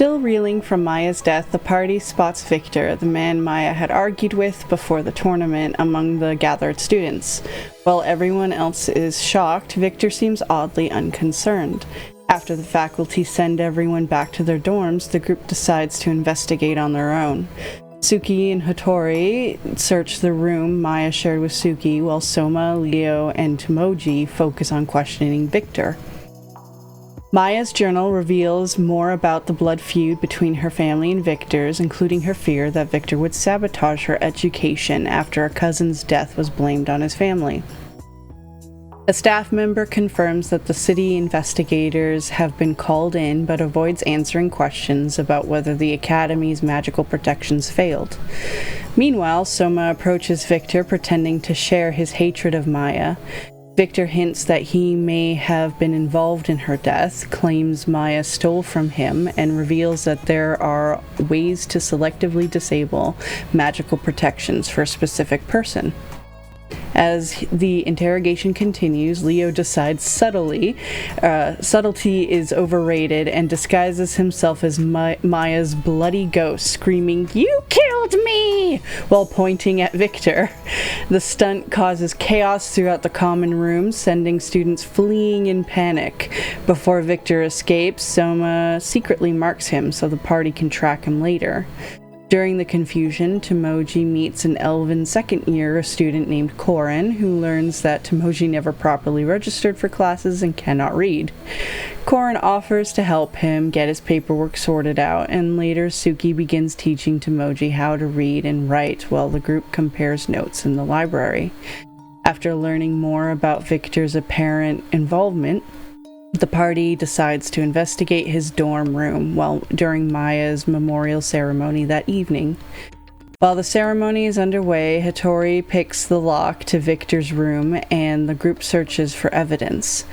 Still reeling from Maya's death, the party spots Victor, the man Maya had argued with before the tournament, among the gathered students. While everyone else is shocked, Victor seems oddly unconcerned. After the faculty send everyone back to their dorms, the group decides to investigate on their own. Suki and Hattori search the room Maya shared with Suki, while Soma, Leo, and Tomoji focus on questioning Victor. Maya's journal reveals more about the blood feud between her family and Victor's, including her fear that Victor would sabotage her education after a cousin's death was blamed on his family. A staff member confirms that the city investigators have been called in, but avoids answering questions about whether the Academy's magical protections failed. Meanwhile, Soma approaches Victor, pretending to share his hatred of Maya. Victor hints that he may have been involved in her death, claims Maya stole from him, and reveals that there are ways to selectively disable magical protections for a specific person. As the interrogation continues, Leo decides subtly subtlety is overrated and disguises himself as Maya's bloody ghost, screaming, "You killed me!" while pointing at Victor. The stunt causes chaos throughout the common room, sending students fleeing in panic. Before Victor escapes, Soma secretly marks him so the party can track him later. During the confusion, Tomoji meets an elven second-year student named Korin, who learns that Tomoji never properly registered for classes and cannot read. Korin offers to help him get his paperwork sorted out, and later Suki begins teaching Tomoji how to read and write while the group compares notes in the library. After learning more about Victor's apparent involvement, the party decides to investigate his dorm room during Maya's memorial ceremony that evening. While the ceremony is underway, Hattori picks the lock to Victor's room and the group searches for evidence.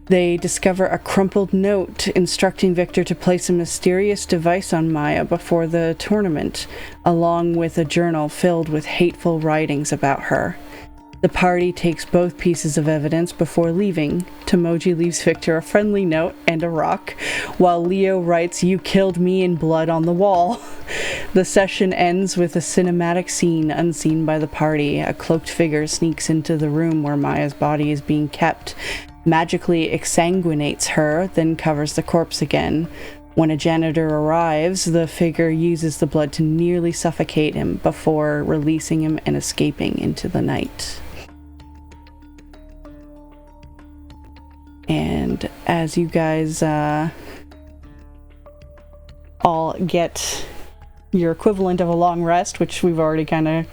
They discover a crumpled note instructing Victor to place a mysterious device on Maya before the tournament, along with a journal filled with hateful writings about her. The party takes both pieces of evidence before leaving. Tomoji leaves Victor a friendly note and a rock, while Leo writes, "You killed me" in blood on the wall. The session ends with a cinematic scene unseen by the party. A cloaked figure sneaks into the room where Maya's body is being kept, magically exsanguinates her, then covers the corpse again. When a janitor arrives, the figure uses the blood to nearly suffocate him before releasing him and escaping into the night. And as you guys all get your equivalent of a long rest, which we've already kind of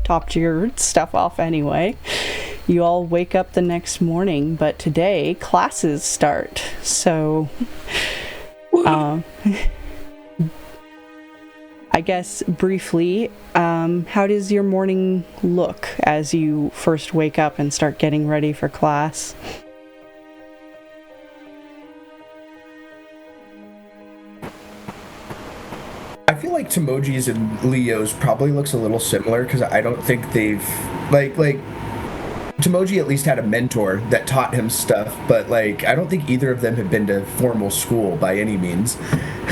topped your stuff off anyway, you all wake up the next morning, but today classes start. So I guess briefly, how does your morning look as you first wake up and start getting ready for class? I feel like Tomoji's and Leo's probably looks a little similar because I don't think they've like Tomoji at least had a mentor that taught him stuff, but I don't think either of them have been to formal school by any means.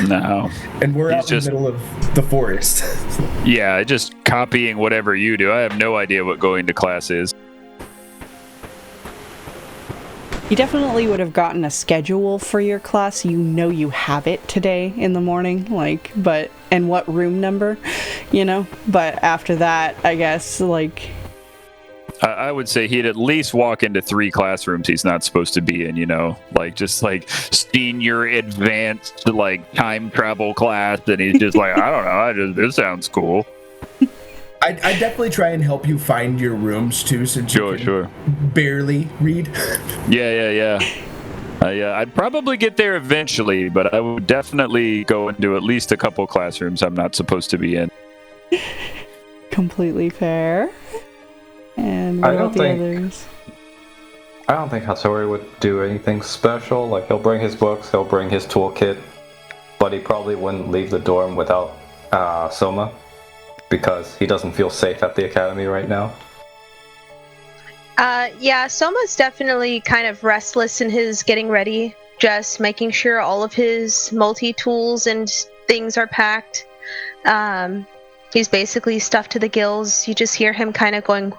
No. And we're out in the middle of the forest. Yeah, just copying whatever you do. I have no idea what going to class is. You definitely would have gotten a schedule for your class. You know you have it today in the morning, and what room number, But after that, I guess, I would say he'd at least walk into 3 classrooms he's not supposed to be in, senior advanced, time travel class, and he's just I don't know, this sounds cool. I definitely try and help you find your rooms too, since you can barely read. Yeah. I'd probably get there eventually, but I would definitely go into at least a couple classrooms I'm not supposed to be in. Completely fair. And what about the others? I don't think Hattori would do anything special. He'll bring his books, he'll bring his toolkit, but he probably wouldn't leave the dorm without Soma, because he doesn't feel safe at the academy right now. Yeah, Soma's definitely kind of restless in his getting ready just making sure all of his multi-tools and things are packed. He's basically stuffed to the gills. You just hear him kind of going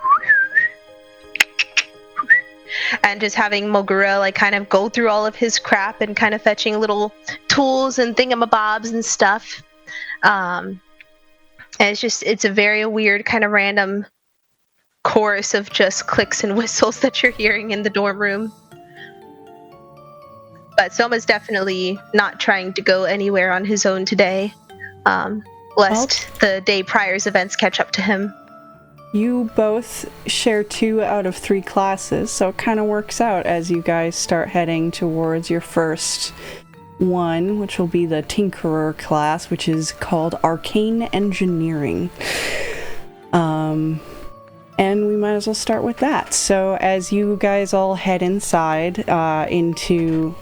and just having Mogura like kind of go through all of his crap and kind of fetching little tools and thingamabobs and stuff. And it's a very weird kind of random chorus of just clicks and whistles that you're hearing in the dorm room. But Soma's definitely not trying to go anywhere on his own today, lest the day prior's events catch up to him. You both share 2 out of 3 classes, so it kind of works out as you guys start heading towards your first one, which will be the Tinkerer class, which is called Arcane Engineering. And we might as well start with that. So as you guys all head inside into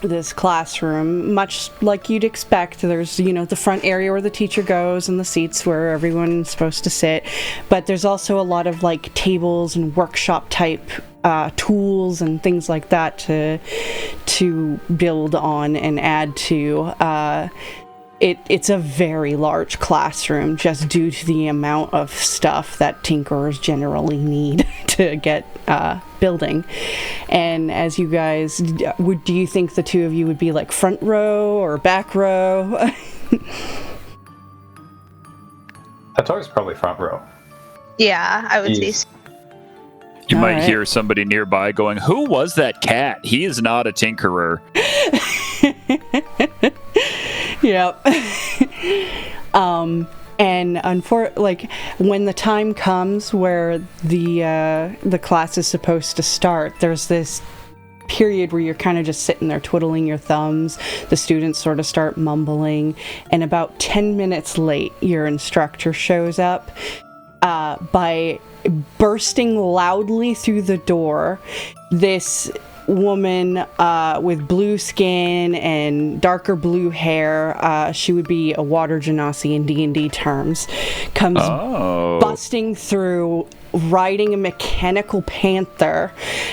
this classroom, much like you'd expect, there's, the front area where the teacher goes and the seats where everyone's supposed to sit, but there's also a lot of like tables and workshop type tools and things like that to build on and add to. It's a very large classroom just due to the amount of stuff that tinkerers generally need to get building. And as you guys, do you think the 2 of you would be like front row or back row? Hattori's probably front row. Yeah, I would say so. You might hear somebody nearby going, "Who was that cat? He is not a tinkerer." Yep. And when the time comes where the class is supposed to start, there's this period where you're kind of just sitting there twiddling your thumbs. The students sort of start mumbling, and about 10 minutes late, your instructor shows up by bursting loudly through the door. This woman with blue skin and darker blue hair, she would be a water genasi in D&D terms, comes busting through riding a mechanical panther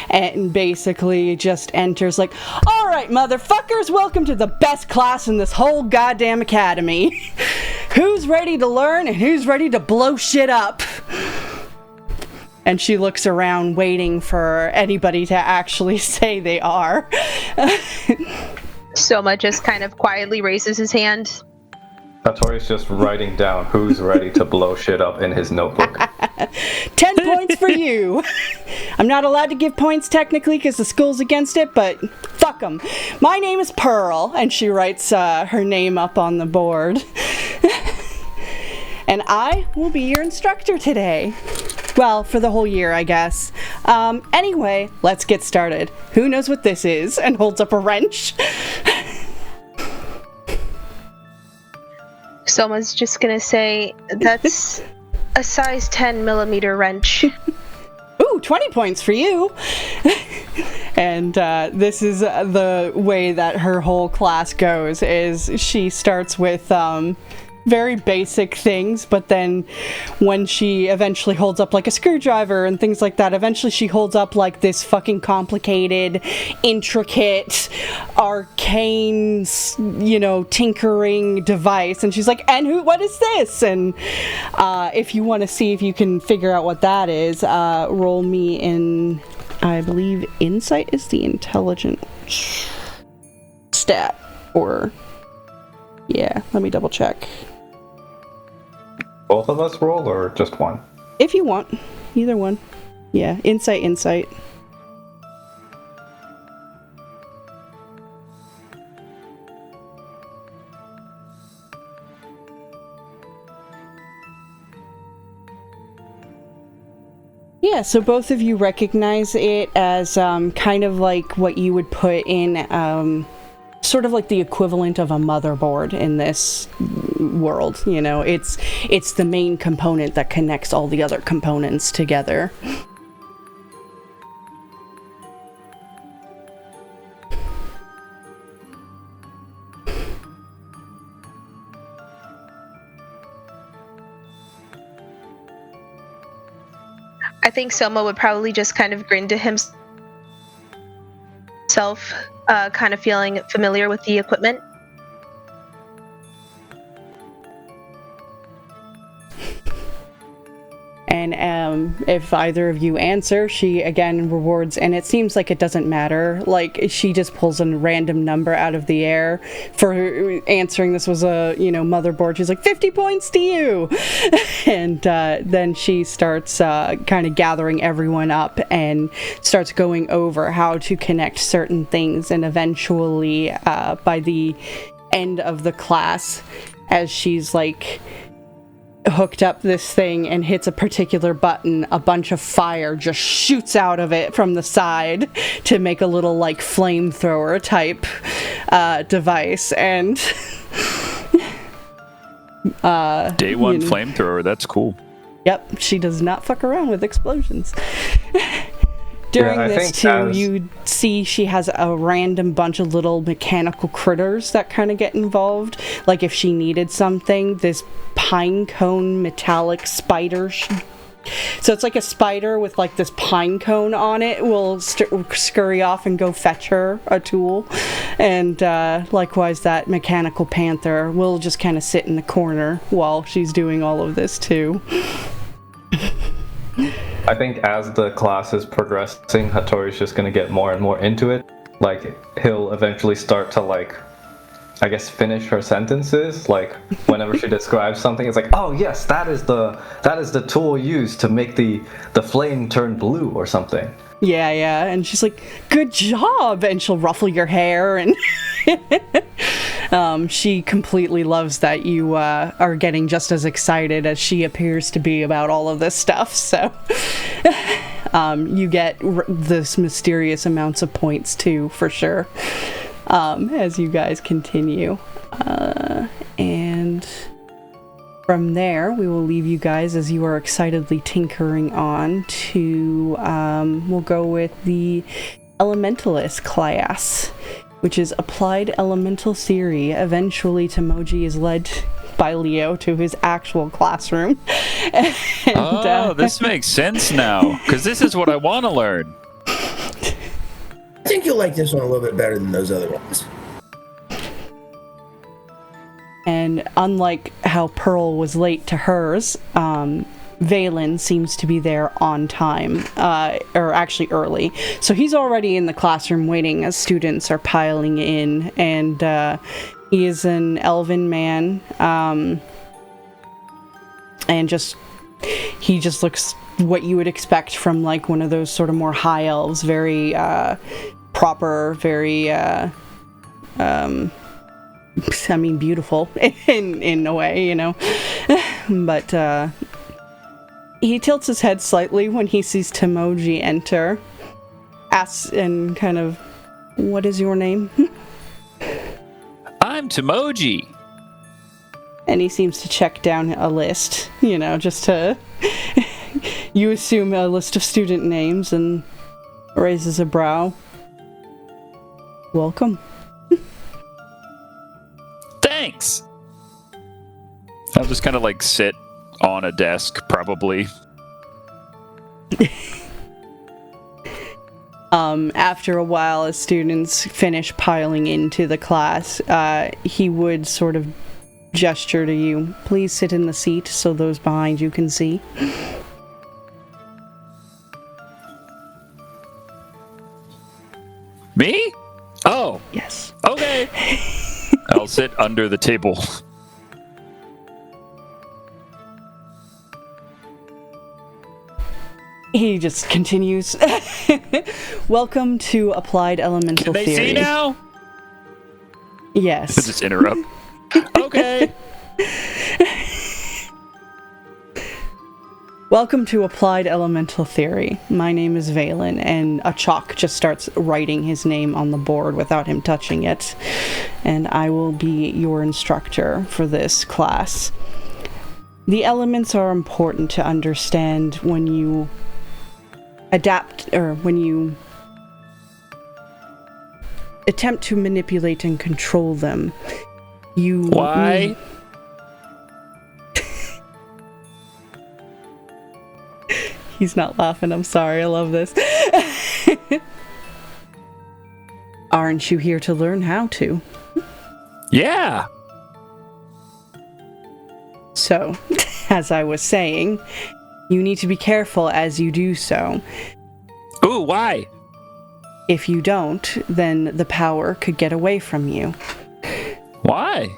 and basically just enters like, "All right, motherfuckers, welcome to the best class in this whole goddamn academy. Who's ready to learn and who's ready to blow shit up?" And she looks around waiting for anybody to actually say they are. Soma just kind of quietly raises his hand. Hattori's just writing down who's ready to blow shit up in his notebook. 10 points for you. I'm not allowed to give points technically because the school's against it, but fuck them. My name is Pearl, and she writes her name up on the board. And I will be your instructor today. Well, for the whole year, I guess. Anyway, let's get started. Who knows what this is? And holds up a wrench. Soma's just gonna say, that's a size 10 millimeter wrench. Ooh, 20 points for you. And this is the way that her whole class goes, is she starts with very basic things, but then when she eventually holds up like a screwdriver and things like that, eventually she holds up like this fucking complicated, intricate, arcane, tinkering device, and she's like, "And what is this?" And if you want to see if you can figure out what that is, roll me in, I believe insight is the intelligent stat, or yeah, let me double check. Both of us roll, or just one? If you want. Either one. Yeah, insight. Yeah, so both of you recognize it as kind of like what you would put in sort of like the equivalent of a motherboard in this world. It's the main component that connects all the other components together. I think Soma would probably just kind of grin to himself kind of feeling familiar with the equipment. And if either of you answer, she again rewards, and it seems like it doesn't matter. Like, she just pulls a random number out of the air for answering. This was a, motherboard. She's like, 50 points to you! And then she starts kind of gathering everyone up and starts going over how to connect certain things. And eventually, by the end of the class, as she's like hooked up this thing and hits a particular button, a bunch of fire just shoots out of it from the side to make a little like flamethrower type device. And day one flamethrower, that's cool. Yep, she does not fuck around with explosions. During this, too, you see she has a random bunch of little mechanical critters that kind of get involved. Like, if she needed something, this pine cone metallic spider... So it's like a spider with, like, this pine cone on it will scurry off and go fetch her a tool. And likewise, that mechanical panther will just kind of sit in the corner while she's doing all of this, too. I think as the class is progressing, Hattori's just going to get more and more into it. Like, he'll eventually start to, like, I guess finish her sentences. Like, whenever she describes something, it's like, oh yes, that is the tool used to make the flame turn blue or something. Yeah, and she's like, good job! And she'll ruffle your hair, and she completely loves that you are getting just as excited as she appears to be about all of this stuff, so you get this mysterious amounts of points too, for sure, as you guys continue. And from there, we will leave you guys as you are excitedly tinkering on to, we'll go with the Elementalist class, which is Applied Elemental Theory. Eventually, Tomoji is led by Leo to his actual classroom. And, this makes sense now, because this is what I want to learn. I think you'll like this one a little bit better than those other ones. And unlike how Pearl was late to hers, Valen seems to be there on time, or actually early. So he's already in the classroom waiting as students are piling in, and he is an elven man, and he just looks what you would expect from like one of those sort of more high elves, very proper, very beautiful in a way, but he tilts his head slightly when he sees Tomoji enter, asks and kind of, what is your name? I'm Tomoji. And he seems to check down a list, just to... You assume a list of student names and raises a brow. Welcome. Thanks. I'll just kind of like sit on a desk, probably. After a while, as students finish piling into the class, he would sort of gesture to you, please sit in the seat so those behind you can see. Me? Oh. Yes. Okay. I'll sit under the table. He just continues. Welcome to Applied Elemental Theory. Can they see now? Yes. Just interrupt. Okay. Welcome to Applied Elemental Theory. My name is Valen, and a chalk just starts writing his name on the board without him touching it. And I will be your instructor for this class. The elements are important to understand when you adapt, or when you attempt to manipulate and control them. Why? He's not laughing, I'm sorry, I love this. Are Aren't you here to learn how to? Yeah. So, as I was saying, you need to be careful as you do so. Ooh, why? If you don't, then the power could get away from you. Why?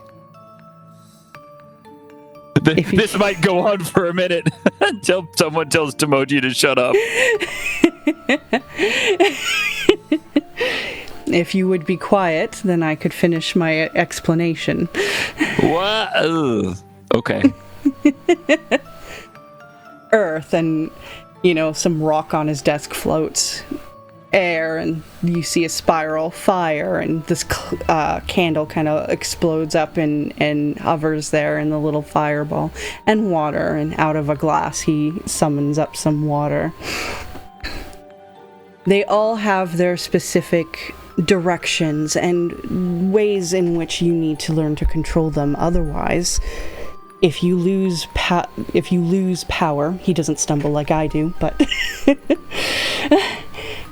This might go on for a minute until someone tells Tomoji to shut up. If you would be quiet, then I could finish my explanation. What? Ugh. Okay. Earth and, some rock on his desk floats. Air, and you see a spiral. Fire, and this candle kind of explodes up and hovers there in the little fireball. And water, and out of a glass he summons up some water. They all have their specific directions and ways in which you need to learn to control them. Otherwise, if you lose power, he doesn't stumble like I do, but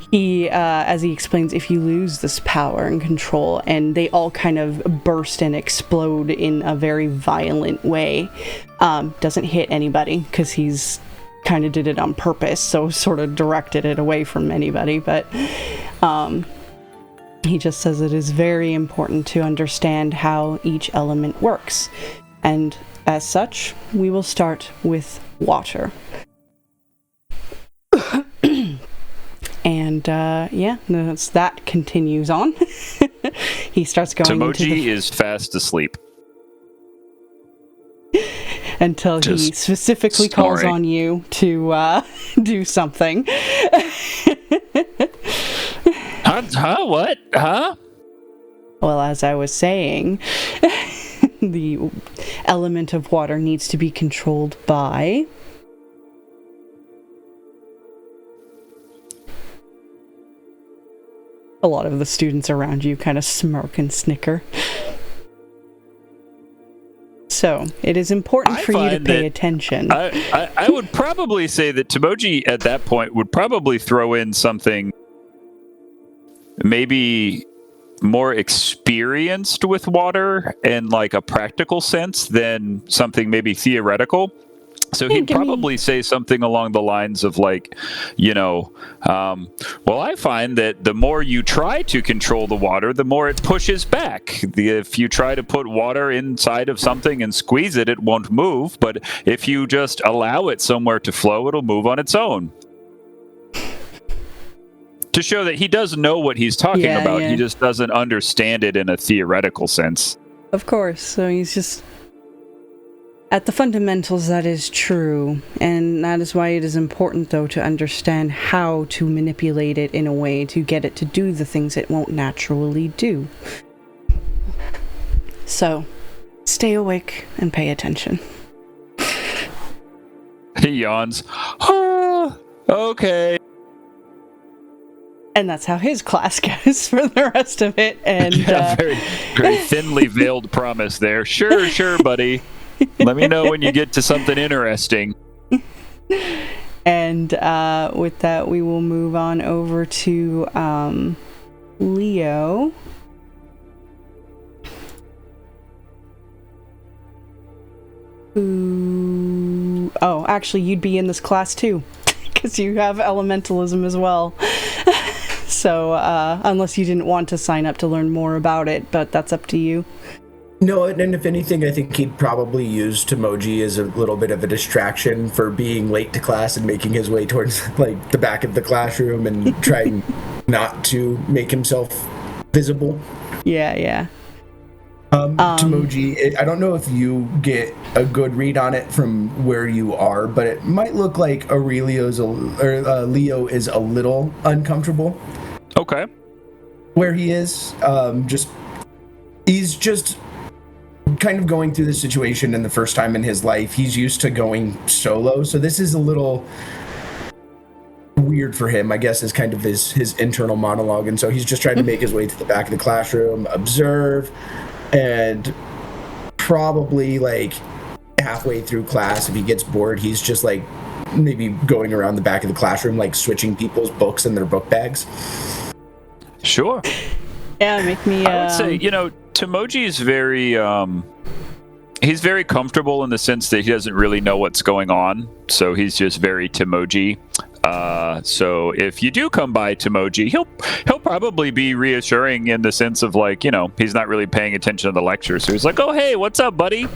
he, as he explains, if you lose this power and control, and they all kind of burst and explode in a very violent way, doesn't hit anybody because he's kind of did it on purpose, so sort of directed it away from anybody, but he just says it is very important to understand how each element works, and as such, we will start with water. And that continues on. He starts going Tomoji is fast asleep. Until he specifically calls on you to do something. Huh? What? Huh? Well, as I was saying, the element of water needs to be controlled by... A lot of the students around you kind of smirk and snicker. So, it is important for you to pay attention. I would probably say that Tomoji at that point would probably throw in something maybe more experienced with water in like a practical sense than something maybe theoretical. So he'd probably say something along the lines of like, well, I find that the more you try to control the water, the more it pushes back. If you try to put water inside of something and squeeze it, it won't move. But if you just allow it somewhere to flow, it'll move on its own. To show that he does know what he's talking about. Yeah. He just doesn't understand it in a theoretical sense. Of course. So he's just... At the fundamentals, that is true, and that is why it is important, though, to understand how to manipulate it in a way to get it to do the things it won't naturally do. So, stay awake and pay attention. He yawns. Okay. And that's how his class goes for the rest of it. And very, very thinly veiled promise there. Sure, buddy. Let me know when you get to something interesting. And with that, we will move on over to Leo. Who... Oh, actually, you'd be in this class too, because you have elementalism as well. So, unless you didn't want to sign up to learn more about it, but that's up to you. No, and if anything, I think he'd probably use Tomoji as a little bit of a distraction for being late to class and making his way towards like the back of the classroom and trying not to make himself visible. Yeah. Tomoji, I don't know if you get a good read on it from where you are, but it might look like Leo is a little uncomfortable. Okay. Where he is, he's just kind of going through the situation in the first time in his life. He's used to going solo, so this is a little weird for him, I guess, is kind of his internal monologue. And so he's just trying to make his way to the back of the classroom, observe, and probably like halfway through class, if he gets bored, he's just like maybe going around the back of the classroom, like switching people's books in their book bags. Sure. Yeah, make me. I would say, Tomoji is very. He's very comfortable in the sense that he doesn't really know what's going on, so he's just very Tomoji. So if you do come by Tomoji, he'll probably be reassuring in the sense of like, he's not really paying attention to the lecture, so he's like, "Oh, hey, what's up, buddy?"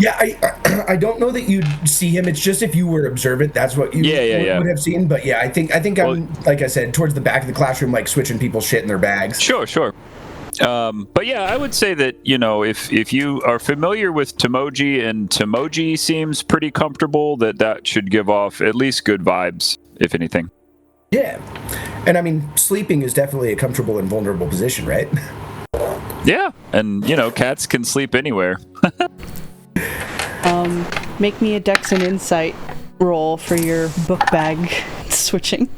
Yeah, I don't know that you'd see him. It's just if you were observant, that's what you would have seen. But yeah, I think I'm, like I said, towards the back of the classroom, like switching people's shit in their bags. Sure. But yeah, I would say that, if you are familiar with Tomoji and Tomoji seems pretty comfortable, that should give off at least good vibes, if anything. Yeah. And I mean, sleeping is definitely a comfortable and vulnerable position, right? Yeah. And, cats can sleep anywhere. Make me a Dex and Insight roll for your book bag switching.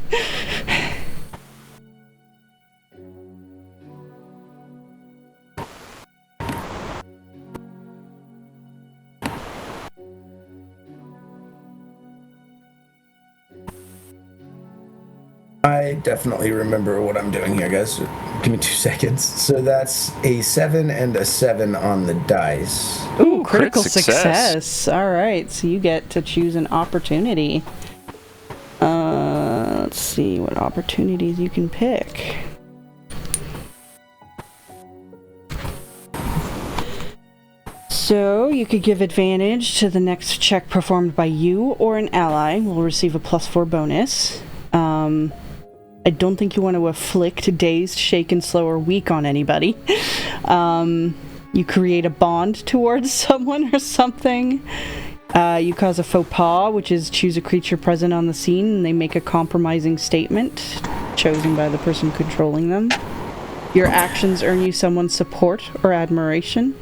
I definitely remember what I'm doing here, guys. Give me 2 seconds. So that's a 7 and a 7 on the dice. Ooh, critical success. All right, so you get to choose an opportunity. Let's see what opportunities you can pick. So you could give advantage to the next check performed by you or an ally will receive a +4 bonus. I don't think you want to afflict dazed, shaken, slow, or weak on anybody. You create a bond towards someone or something. You cause a faux pas, which is choose a creature present on the scene and they make a compromising statement chosen by the person controlling them. Your actions earn you someone's support or admiration.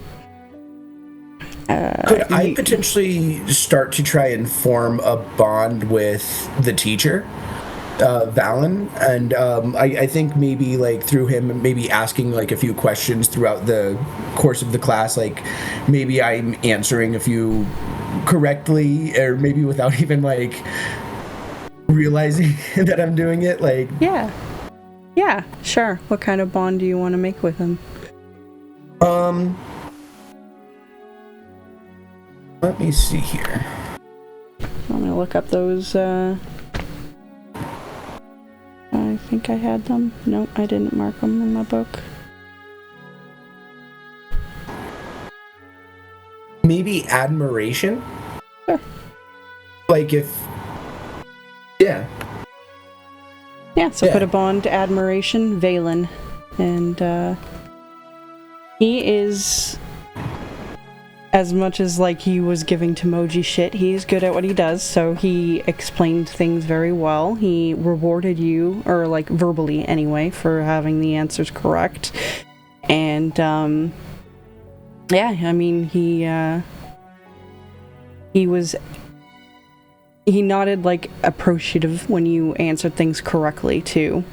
Could I potentially start to try and form a bond with the teacher? Valen, and I think maybe like through him, maybe asking like a few questions throughout the course of the class, like maybe I'm answering a few correctly, or maybe without even like realizing that I'm doing it. Like, yeah, sure. What kind of bond do you want to make with him? Let me see here. I'm gonna look up those. I think I had them. Nope, I didn't mark them in my book. Maybe admiration? Sure. Like if... Yeah. Yeah, so put a bond to admiration, Valen. And, he is... As much as, like, he was giving Tomoji shit, he's good at what he does, so he explained things very well. He rewarded you, or, like, verbally anyway, for having the answers correct. And, yeah, I mean, he nodded, like, appreciative when you answered things correctly, too.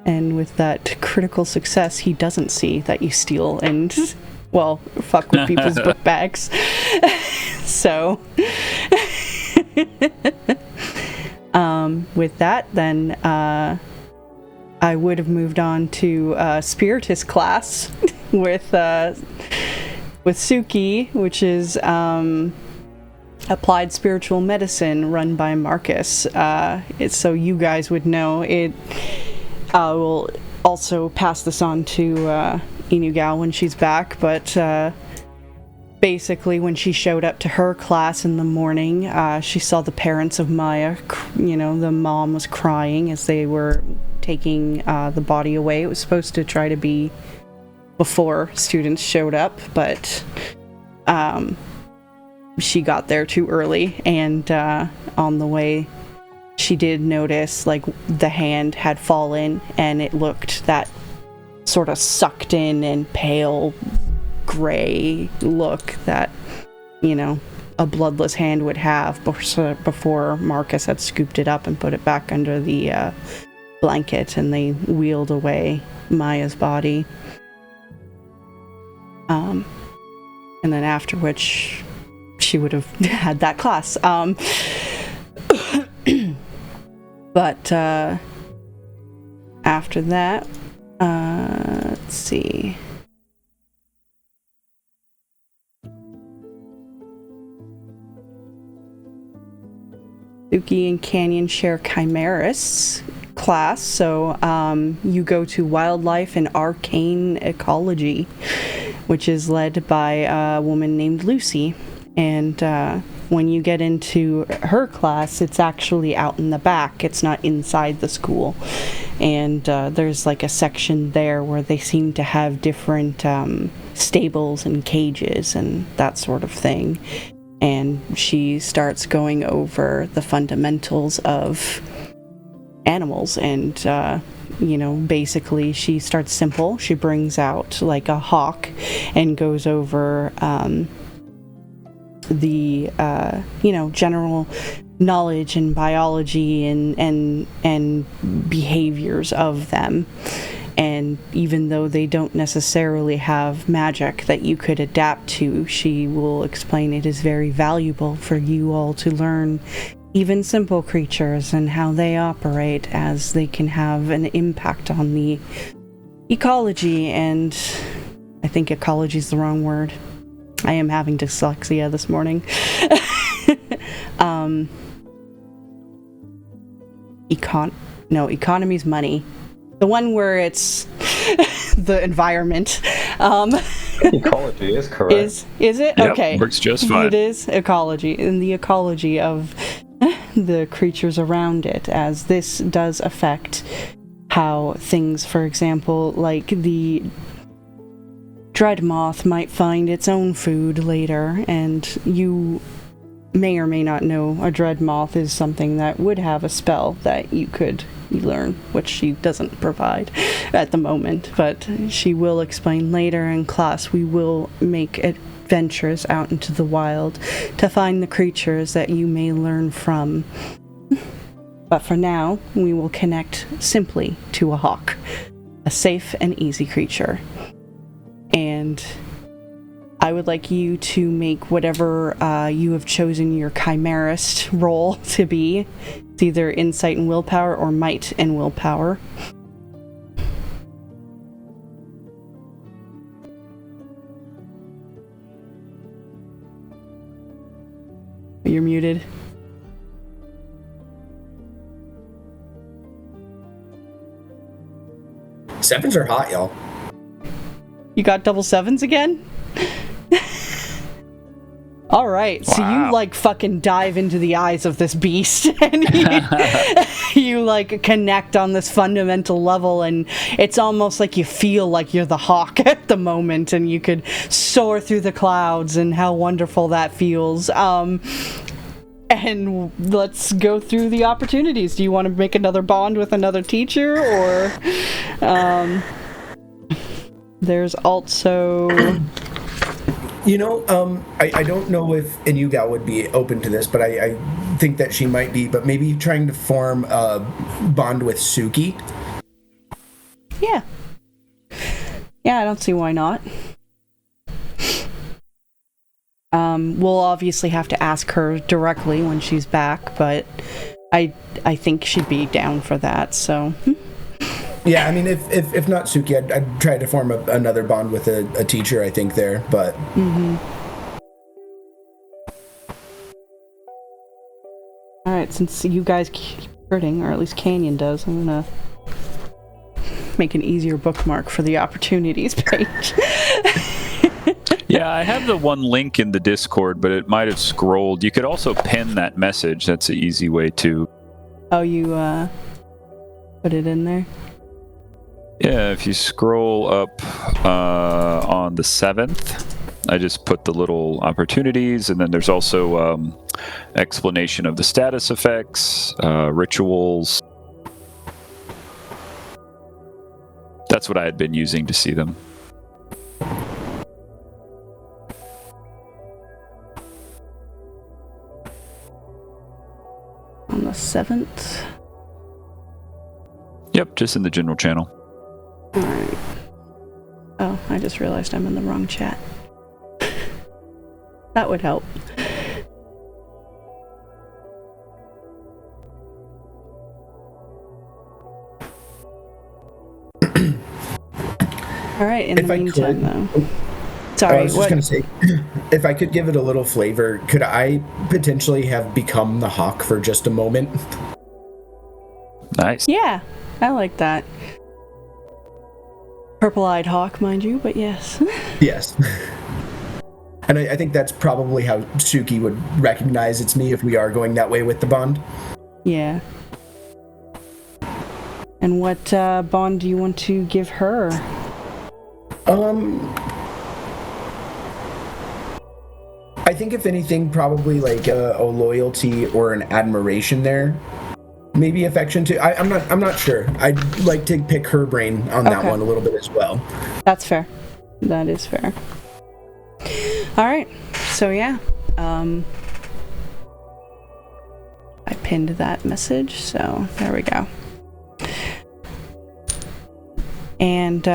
And with that critical success, he doesn't see that you steal and, well, fuck with people's book bags. So, with that, then, I would have moved on to Spiritist class with Suki, which is applied spiritual medicine run by Marcus. It's so you guys would know it. We'll also pass this on to Inugal when she's back, but basically when she showed up to her class in the morning, she saw the parents of Maya, the mom was crying as they were taking the body away. It was supposed to try to be before students showed up, but she got there too early, and on the way she did notice, like, the hand had fallen, and it looked that sort of sucked in and pale gray look that, a bloodless hand would have before Marcus had scooped it up and put it back under the blanket, and they wheeled away Maya's body. And then after which she would have had that class. But after that, let's see. Suki and Canyon share Chimerists class, so you go to Wildlife and Arcane Ecology, which is led by a woman named Lucy. And when you get into her class, it's actually out in the back. It's not inside the school. And there's like a section there where they seem to have different stables and cages and that sort of thing. And she starts going over the fundamentals of animals. And, basically she starts simple. She brings out like a hawk and goes over the general knowledge and biology and behaviors of them. And even though they don't necessarily have magic that you could adapt to, she will explain it is very valuable for you all to learn even simple creatures and how they operate, as they can have an impact on the ecology. And I think ecology is the wrong word. I am having dyslexia this morning. Economy's money. The one where it's the environment. Ecology is correct. Is it? Yep, okay. works just fine. It is ecology, and the ecology of the creatures around it, as this does affect how things, for example, like the dread moth might find its own food later, and you may or may not know a dread moth is something that would have a spell that you could learn, which she doesn't provide at the moment, but she will explain later in class. We will make adventures out into the wild to find the creatures that you may learn from. But for now, we will connect simply to a hawk, a safe and easy creature. And I would like you to make whatever you have chosen your chimerist role to be. It's either insight and willpower or might and willpower. You're muted. Sevens are hot, y'all. You got double sevens again? All right, so you like fucking dive into the eyes of this beast and you like connect on this fundamental level, and it's almost like you feel like you're the hawk at the moment and you could soar through the clouds, and how wonderful that feels. And let's go through the opportunities. Do you want to make another bond with another teacher, or there's also I don't know if Inugal would be open to this, but I think that she might be, but maybe trying to form a bond with Suki. Yeah, I don't see why not. We'll obviously have to ask her directly when she's back, but I think she'd be down for that, so... Yeah, I mean, if not Suki, I'd try to form another bond with a teacher, I think, there, but... Mm-hmm. Alright, since you guys keep hurting, or at least Canyon does, I'm gonna make an easier bookmark for the opportunities page. Yeah, I have the one link in the Discord, but it might have scrolled. You could also pin that message. That's an easy way to... Oh, you put it in there? Yeah, if you scroll up on the 7th, I just put the little opportunities, and then there's also explanation of the status effects, rituals. That's what I had been using to see them. On the 7th? Yep, just in the general channel. Alright. Oh, I just realized I'm in the wrong chat. That would help. All right, in the meantime, though. Sorry, I was just going to say, if I could give it a little flavor, could I potentially have become the hawk for just a moment? Nice. Yeah, I like that. Purple-eyed hawk, mind you, but yes. Yes. And I think that's probably how Suki would recognize it's me if we are going that way with the bond. Yeah. And what bond do you want to give her? I think if anything, probably like a loyalty or an admiration there. Maybe affection too. I'm not sure. I'd like to pick her brain on that one a little bit as well. That's fair. That is fair. All right. So yeah, I pinned that message. So there we go. And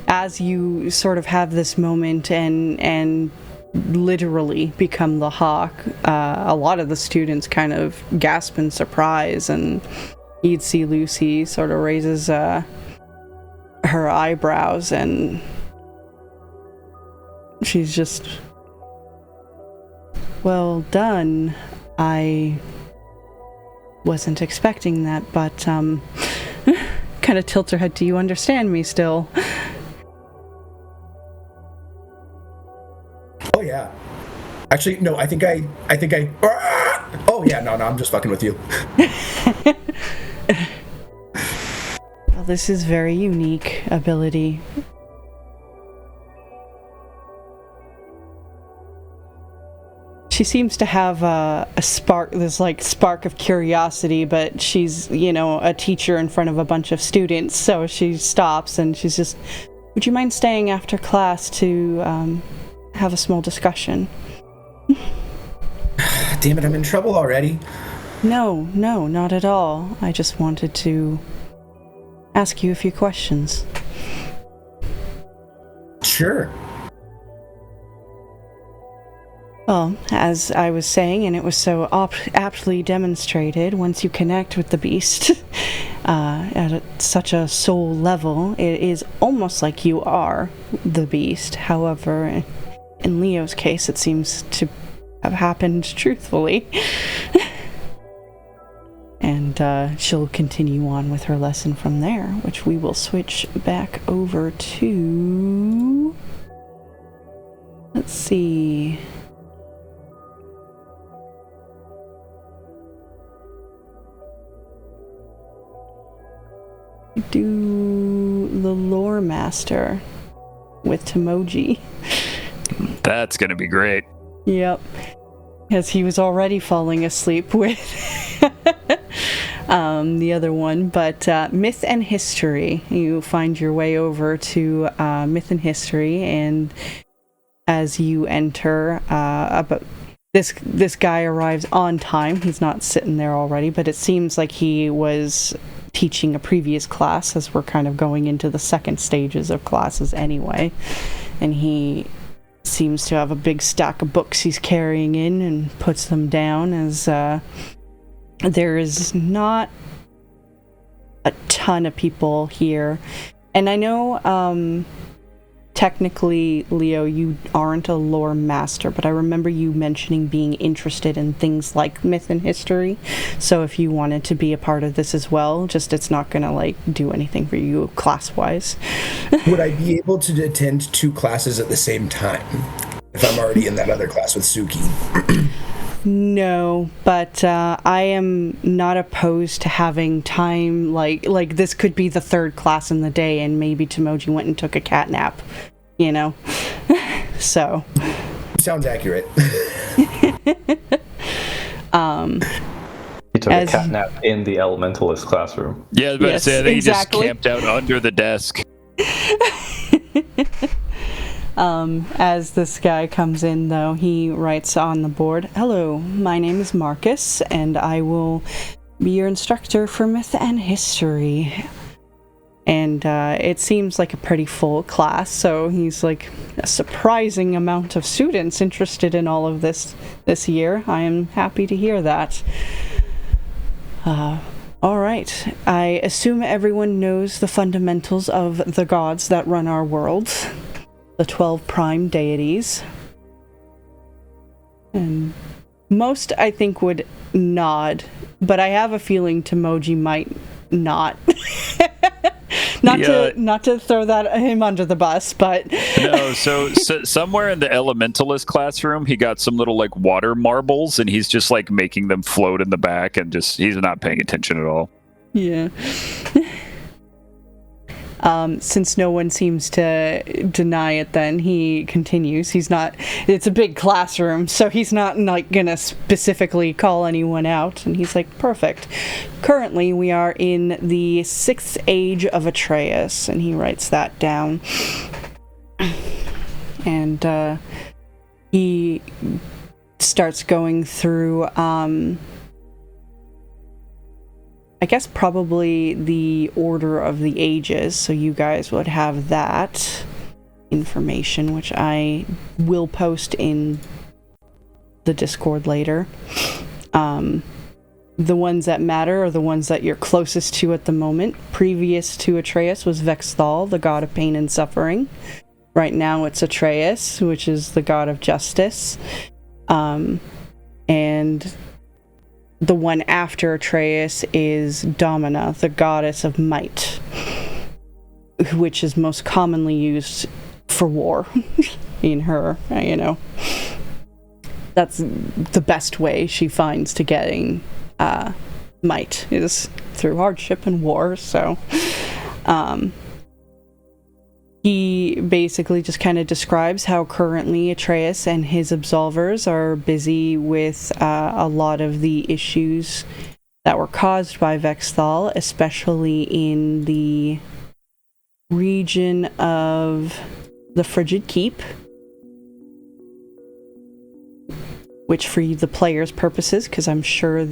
as you sort of have this moment and literally become the hawk, a lot of the students kind of gasp in surprise, and you'd see Lucy sort of raises her eyebrows, and she's just, well done. I wasn't expecting that, but kind of tilts her head. Do you understand me still? Oh yeah. Actually, no. I think I. Oh yeah. No. I'm just fucking with you. Well, this is very unique ability. She seems to have a spark, this like spark of curiosity, but she's, a teacher in front of a bunch of students, so she stops and she's just, would you mind staying after class to have a small discussion? Damn it, I'm in trouble already. No, not at all. I just wanted to ask you a few questions. Sure. Well, as I was saying, and it was so aptly demonstrated, once you connect with the beast at such a soul level, it is almost like you are the beast. However, in Leo's case, it seems to have happened truthfully. And she'll continue on with her lesson from there, which we will switch back over to... Let's see... do the Lore Master with Tomoji. That's gonna be great. Yep. As he was already falling asleep with the other one. But Myth and History. You find your way over to Myth and History, and as you enter, this guy arrives on time. He's not sitting there already, but it seems like he was teaching a previous class, as we're kind of going into the second stages of classes anyway. And he seems to have a big stack of books he's carrying in and puts them down, as there is not a ton of people here. And I know technically, Leo, you aren't a lore master, but I remember you mentioning being interested in things like myth and history. So if you wanted to be a part of this as well, just it's not gonna like do anything for you class-wise. Would I be able to attend 2 classes at the same time if I'm already in that other class with Suki? No, but I am not opposed to having time, like this could be the 3rd class in the day, and maybe Tomoji went and took a cat nap, so. Sounds accurate. He took a cat nap in the Elementalist classroom. Yeah, I was about to say, I think exactly. He just camped out under the desk. As this guy comes in, though, he writes on the board, "Hello, my name is Marcus, and I will be your instructor for Myth and History." And it seems like a pretty full class, so he's like a surprising amount of students interested in all of this year. I am happy to hear that. All right. I assume everyone knows the fundamentals of the gods that run our worlds. The 12 prime deities. And most, I think, would nod. But I have a feeling Tomoji might not. Not to throw him under the bus, but no. So somewhere in the elementalist classroom, he got some little like water marbles, and he's just like making them float in the back, and he's not paying attention at all. Yeah. Since no one seems to deny it, then he continues. It's a big classroom, so he's not like gonna specifically call anyone out. And he's like, perfect. Currently, we are in the 6th age of Atreus, and he writes that down. And he starts going through, I guess probably the order of the ages, so you guys would have that information, which I will post in the Discord later. The ones that matter are the ones that you're closest to at the moment. Previous to Atreus was Vexthal, the god of pain and suffering. Right now it's Atreus, which is the god of justice. And the one after Atreus is Domina, the goddess of might, which is most commonly used for war in her, That's the best way she finds to getting might, is through hardship and war, so he basically just kind of describes how currently Atreus and his absolvers are busy with a lot of the issues that were caused by Vexthal, especially in the region of the Frigid Keep, which for the player's purposes, because I'm sure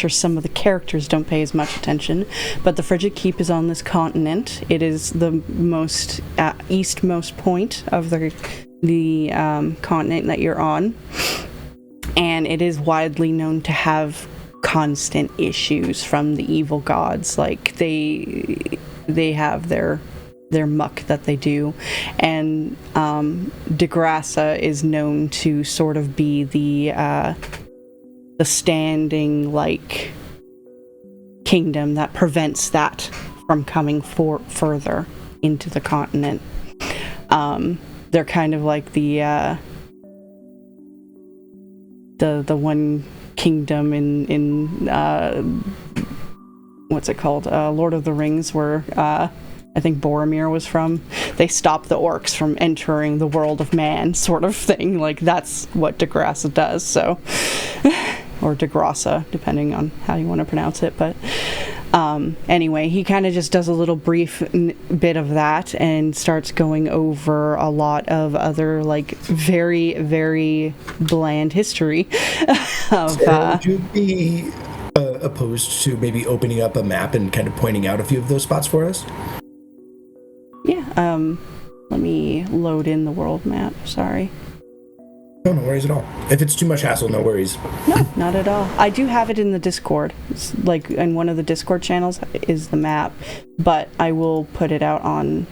some of the characters don't pay as much attention, but the Frigid Keep is on this continent. It is the most eastmost point of the continent that you're on, and it is widely known to have constant issues from the evil gods. Like they have their muck that they do, and DeGrassa is known to sort of be the standing like kingdom that prevents that from coming further into the continent. They're kind of like the one kingdom in what's it called, Lord of the Rings, where I think Boromir was from. They stop the orcs from entering the world of man, sort of thing. Like, that's what DeGrassa does, so or DeGrassa, depending on how you want to pronounce it. But anyway, he kind of just does a little brief bit of that and starts going over a lot of other, like, very, very bland history of... Would you be opposed to maybe opening up a map and kind of pointing out a few of those spots for us? Yeah, let me load in the world map, sorry. No worries at all. If it's too much hassle, no worries. No, not at all. I do have it in the Discord. It's like in one of the Discord channels is the map, but I will put it out on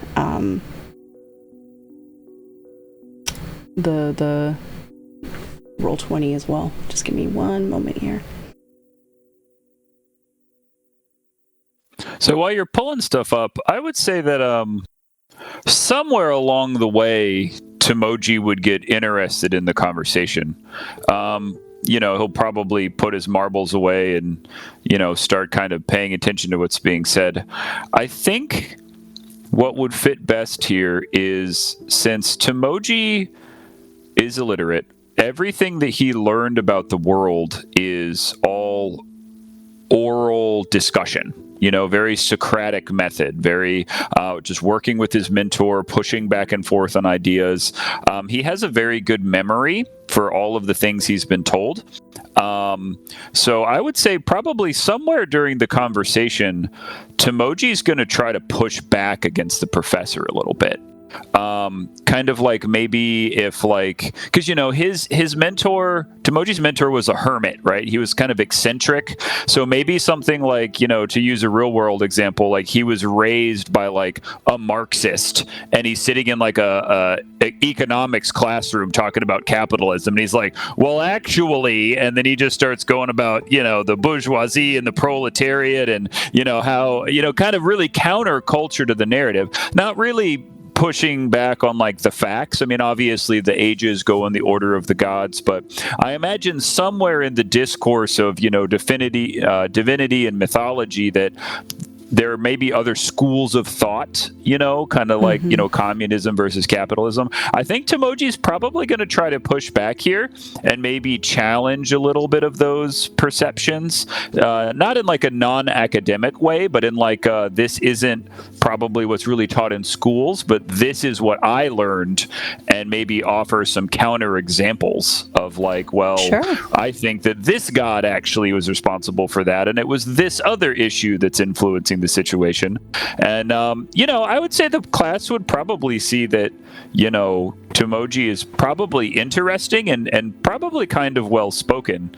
the Roll20 as well. Just give me one moment here. So while you're pulling stuff up, I would say that somewhere along the way, Tomoji would get interested in the conversation. He'll probably put his marbles away and, start kind of paying attention to what's being said. I think what would fit best here is, since Tomoji is illiterate, everything that he learned about the world is all oral discussion. Very Socratic method, very just working with his mentor, pushing back and forth on ideas. He has a very good memory for all of the things he's been told. So I would say probably somewhere during the conversation, Tomoji's going to try to push back against the professor a little bit. kind of like maybe if like, because his mentor, Tomoji's mentor, was a hermit, right? He was kind of eccentric. So maybe something like, to use a real world example, like he was raised by like a Marxist, and he's sitting in like a economics classroom talking about capitalism, and he's like, well, actually, and then he just starts going about the bourgeoisie and the proletariat, and how kind of really counterculture to the narrative, not really pushing back on like the facts. I mean, obviously the ages go in the order of the gods, but I imagine somewhere in the discourse of divinity and mythology that there may be other schools of thought, kind of like, communism versus capitalism. I think Tomoji's probably going to try to push back here and maybe challenge a little bit of those perceptions, not in like a non-academic way, but in like, this isn't probably what's really taught in schools, but this is what I learned, and maybe offer some counter examples of like, well, sure, I think that this god actually was responsible for that, and it was this other issue that's influencing the situation. And I would say the class would probably see that Tomoji is probably interesting and probably kind of well spoken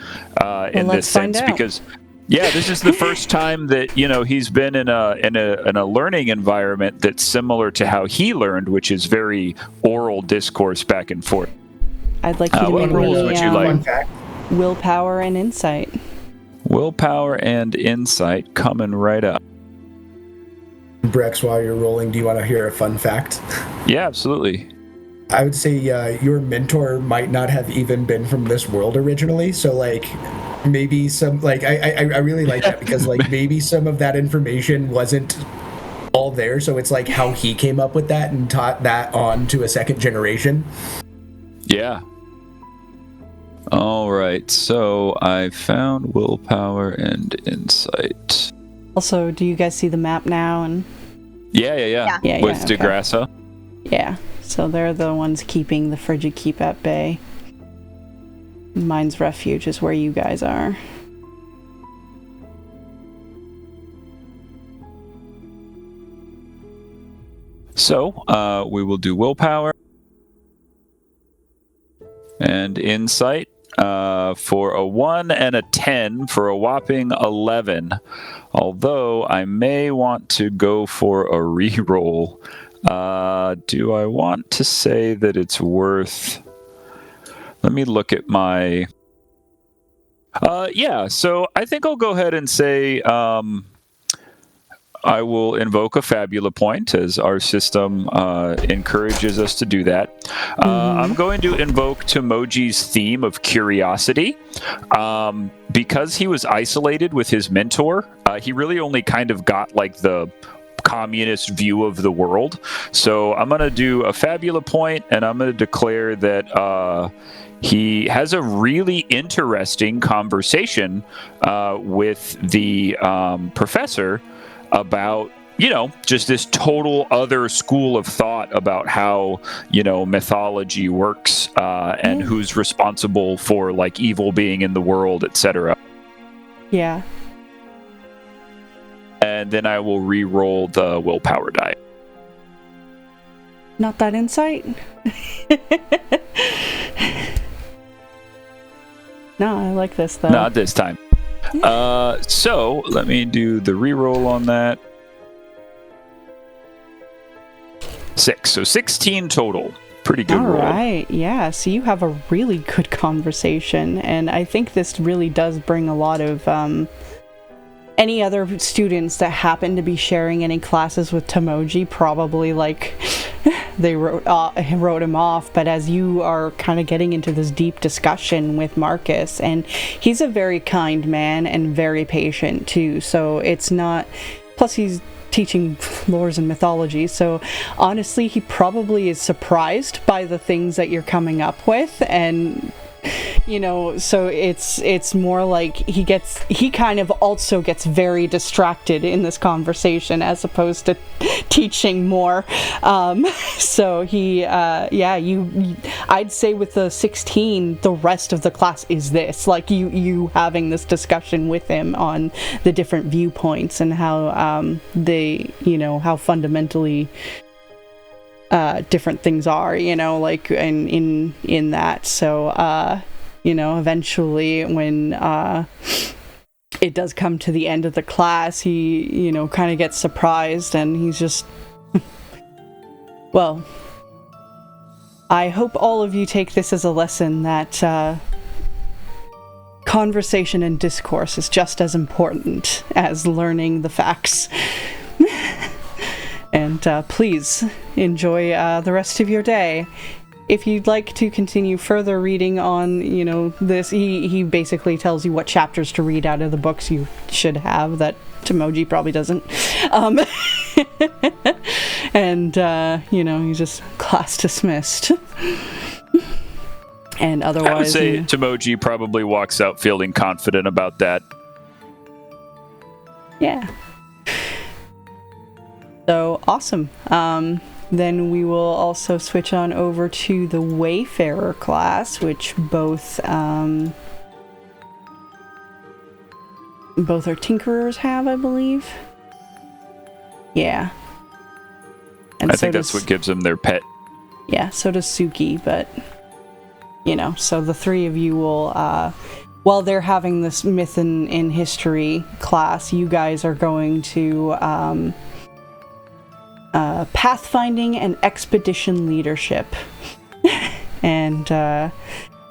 in this sense, because this is the first time that he's been in a learning environment that's similar to how he learned, which is very oral discourse back and forth. I'd like you to what rules would you like? Willpower and insight. Willpower and insight coming right up. Brex, while you're rolling, do you want to hear a fun fact? Yeah, absolutely. I would say your mentor might not have even been from this world originally, so like maybe some like I really like that, because like maybe some of that information wasn't all there, so it's like how he came up with that and taught that on to a second generation. Yeah. All right, so I found willpower and insight. Also, do you guys see the map now? And yeah. With Degrassa. Yeah, so they're the ones keeping the Frigid Keep at bay. Mine's Refuge is where you guys are. So, we will do willpower and insight for a 1 and a 10 for a whopping 11. Although I may want to go for a reroll. Do I want to say that it's worth... Let me look at my... so I think I'll go ahead and say I will invoke a Fabula point, as our system encourages us to do that. I'm going to invoke Tomoji's theme of curiosity. Because he was isolated with his mentor, he really only kind of got like the communist view of the world. So I'm going to do a Fabula point, and I'm going to declare that he has a really interesting conversation with the professor about, just this total other school of thought about how, mythology works and who's responsible for like evil being in the world, etc. Yeah. And then I will re-roll the willpower die. Not that insight? No, I like this though. Not this time. So let me do the re-roll on that. 6, so 16 total. Pretty good roll. All right, yeah. So you have a really good conversation, and I think this really does bring a lot of any other students that happen to be sharing any classes with Tomoji probably like they wrote him off. But as you are kind of getting into this deep discussion with Marcus, and he's a very kind man and very patient too, so it's not, plus he's teaching lores and mythology, so honestly he probably is surprised by the things that you're coming up with, and so it's more like he kind of also gets very distracted in this conversation as opposed to teaching more. So he I'd say with the 16, the rest of the class is this, like you having this discussion with him on the different viewpoints and how they how fundamentally different things are, like in that. So, eventually when it does come to the end of the class, he, kind of gets surprised, and he's just, well, I hope all of you take this as a lesson that conversation and discourse is just as important as learning the facts. And please enjoy the rest of your day. If you'd like to continue further reading on, this, he basically tells you what chapters to read out of the books you should have that Tomoji probably doesn't. And, he's just class dismissed. And otherwise, I would say Tomoji probably walks out feeling confident about that. Yeah. So, awesome. Then we will also switch on over to the Wayfarer class, which both our Tinkerers have, I believe. Yeah. And I think that's what gives them their pet. Yeah, so does Suki, but, so the three of you will, while they're having this myth in history class, you guys are going to, pathfinding and expedition leadership. And,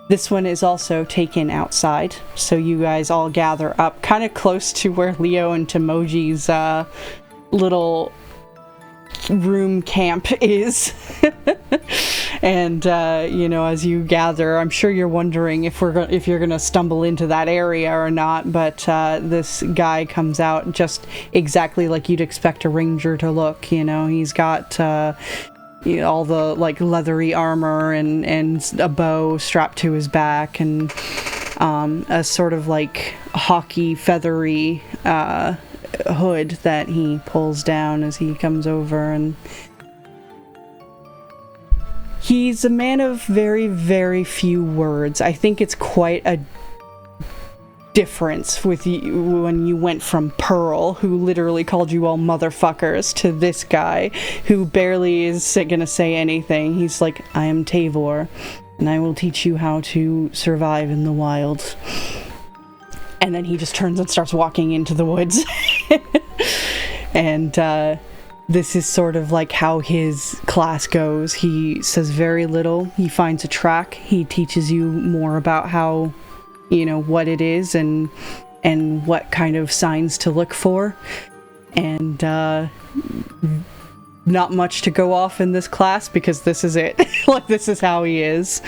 this one is also taken outside, so you guys all gather up kind of close to where Leo and Tomoji's, little room camp is. And as you gather, I'm sure you're wondering if you're gonna stumble into that area or not, but this guy comes out just exactly like you'd expect a ranger to look. He's got all the leathery armor and a bow strapped to his back, and a sort of hockey feathery hood that he pulls down as he comes over. And he's a man of very, very few words. I think it's quite a difference with you when you went from Pearl, who literally called you all motherfuckers, to this guy who barely is gonna say anything. He's like, I am Tavor, and I will teach you how to survive in the wild. And then he just turns and starts walking into the woods. And this is sort of how his class goes. He says very little. He finds a track. He teaches you more about how, what it is and what kind of signs to look for. And not much to go off in this class, because this is it. This is how he is.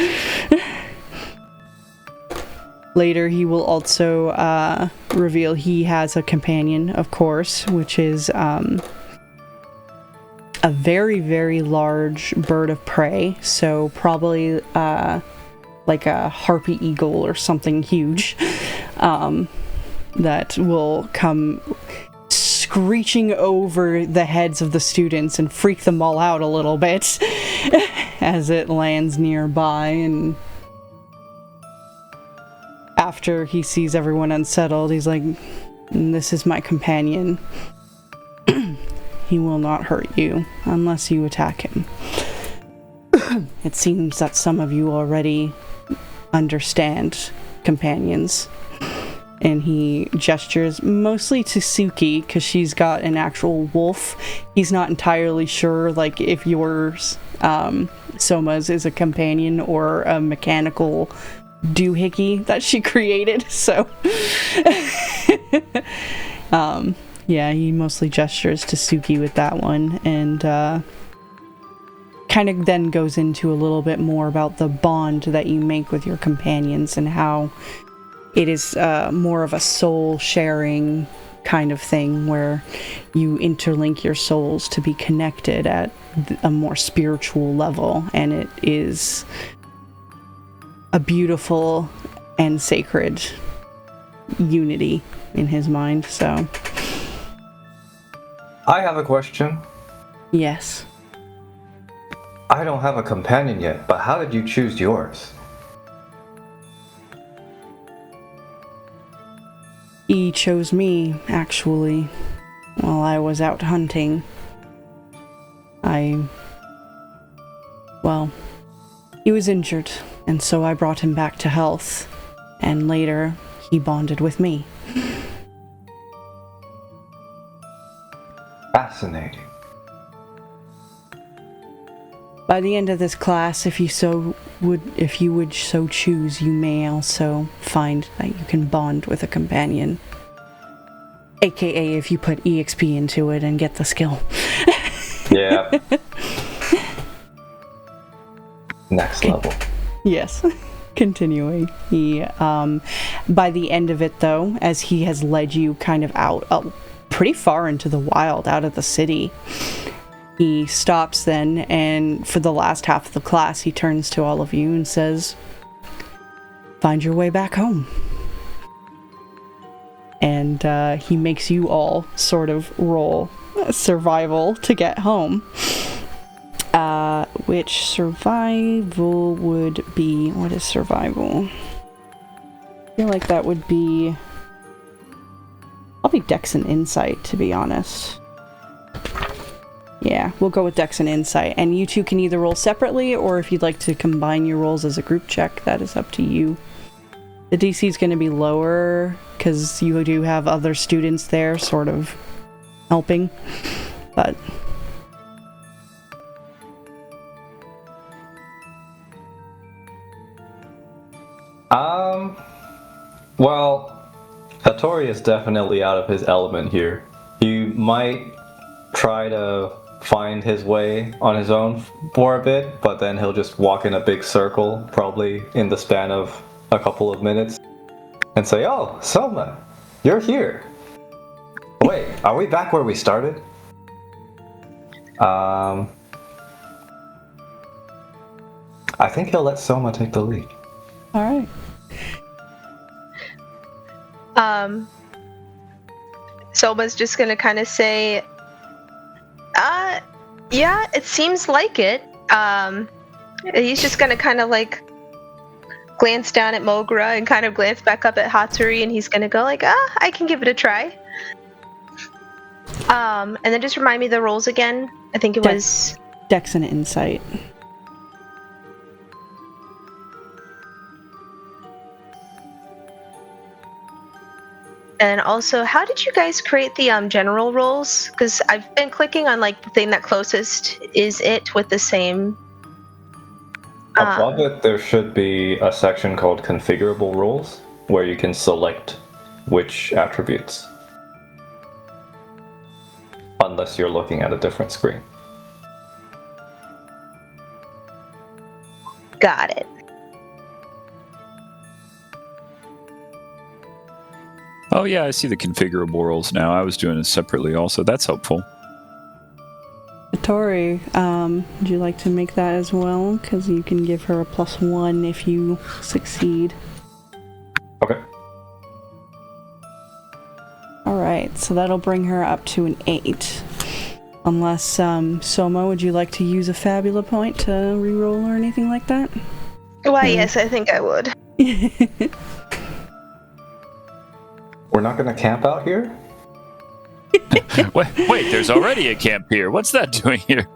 Later, he will also reveal he has a companion, of course, which is a very, very large bird of prey. So probably like a harpy eagle or something huge that will come screeching over the heads of the students and freak them all out a little bit as it lands nearby. And after he sees everyone unsettled, he's like, this is my companion. He will not hurt you unless you attack him. It seems that some of you already understand companions. And he gestures mostly to Suki, because she's got an actual wolf. He's not entirely sure, if yours, Soma's, is a companion or a mechanical doohickey that she created, so yeah, he mostly gestures to Suki with that one, and kind of then goes into a little bit more about the bond that you make with your companions and how it is more of a soul sharing kind of thing where you interlink your souls to be connected at a more spiritual level, and it is a beautiful and sacred unity in his mind. So I have a question. Yes. I don't have a companion yet, but how did you choose yours? He chose me, actually, while I was out hunting. I well, he was injured, and so I brought him back to health, and later he bonded with me. Fascinating. By the end of this class, if you would so choose, you may also find that you can bond with a companion. AKA if you put EXP into it and get the skill. Yeah. Next level. Yes. Continuing. He, by the end of it though, as he has led you kind of out, pretty far into the wild, out of the city, he stops then, and for the last half of the class, he turns to all of you and says, "Find your way back home." And he makes you all sort of roll survival to get home. Which survival would be... What is survival? I feel like that would be... Probably Dex and Insight, to be honest. Yeah, we'll go with Dex and Insight. And you two can either roll separately, or if you'd like to combine your rolls as a group check, that is up to you. The DC is going to be lower, because you do have other students there, sort of helping. But... Well, Hattori is definitely out of his element here. He might try to find his way on his own for a bit, but then he'll just walk in a big circle, probably in the span of a couple of minutes, and say, "Oh, Soma, you're here. Wait, are we back where we started?" I think he'll let Soma take the lead. Alright. Soma's just gonna kind of say, yeah, it seems like it. He's just gonna kind of like glance down at Mogura and kind of glance back up at Hattori, and he's gonna go like, I can give it a try. And then just remind me the rolls again. I think it was Dex and Insight. And also, how did you guys create the general roles? Because I've been clicking on like the thing that closest is it with the same. Above it, there should be a section called Configurable Roles, where you can select which attributes. Unless you're looking at a different screen. Got it. Oh yeah, I see the configurable roles now. I was doing it separately also. That's helpful. Tori, would you like to make that as well? Because you can give her a +1 if you succeed. Okay. Alright, so that'll bring her up to an 8. Unless, Soma, would you like to use a Fabula point to reroll or anything like that? Why, yes, I think I would. We're not going to camp out here? Wait, there's already a camp here. What's that doing here?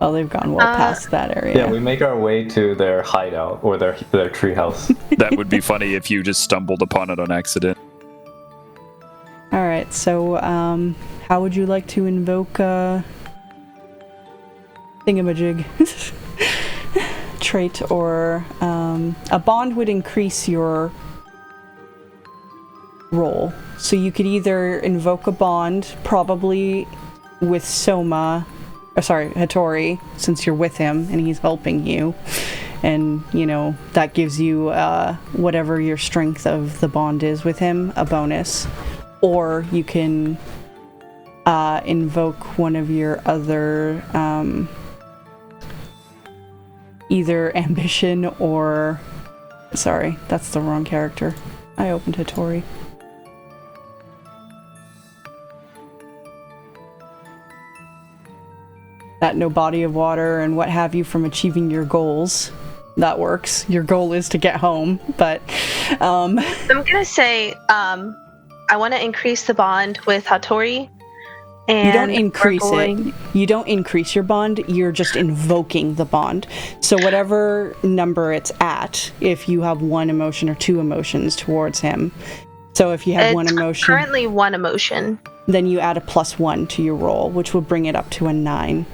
Oh, they've gone well past that area. Yeah, we make our way to their hideout, or their treehouse. That would be funny if you just stumbled upon it on accident. Alright, so, how would you like to invoke a thingamajig trait, or a bond would increase your roll. So you could either invoke a bond, probably with Hattori, since you're with him and he's helping you, and that gives you whatever your strength of the bond is with him, a bonus. Or you can invoke one of your other either ambition or... Sorry, that's the wrong character. I opened Hattori. That no body of water and what have you from achieving your goals. That works. Your goal is to get home, but... I'm gonna say, I want to increase the bond with Hattori, And you don't increase going... it. You don't increase your bond. You're just invoking the bond. So whatever number it's at, if you have one emotion or two emotions towards him. So if you have one emotion... currently one emotion. Then you add a +1 to your roll, which will bring it up to a 9.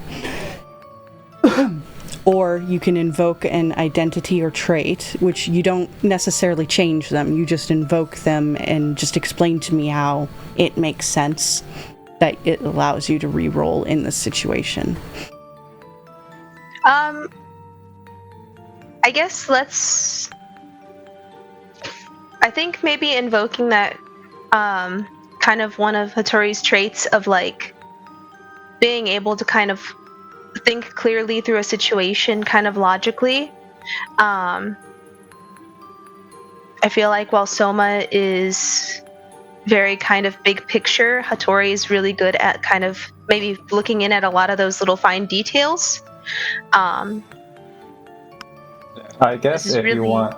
Or you can invoke an identity or trait, which you don't necessarily change them. You just invoke them and just explain to me how it makes sense that it allows you to re-roll in this situation. I guess I think maybe invoking that kind of one of Hattori's traits of like being able to kind of think clearly through a situation kind of logically. I feel like while Soma is very kind of big picture, Hattori is really good at kind of maybe looking in at a lot of those little fine details. I guess if you want,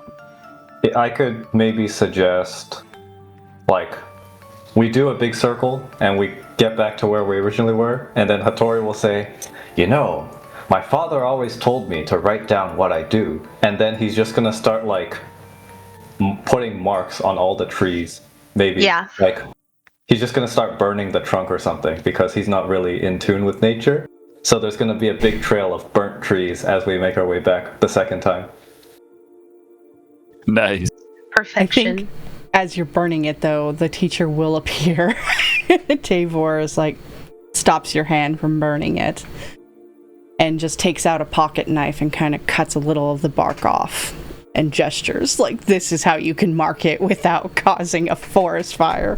I could maybe suggest, like, we do a big circle and we get back to where we originally were, and then Hattori will say, you know, my father always told me to write down what I do, and then he's just gonna start, like, putting marks on all the trees. Maybe. Yeah. Like, he's just gonna start burning the trunk or something because he's not really in tune with nature. So there's gonna be a big trail of burnt trees as we make our way back the second time. Nice. Perfection. I think as you're burning it, though, the teacher will appear. Tavor is like, stops your hand from burning it and just takes out a pocket knife and kind of cuts a little of the bark off. And gestures like this is how you can mark it without causing a forest fire.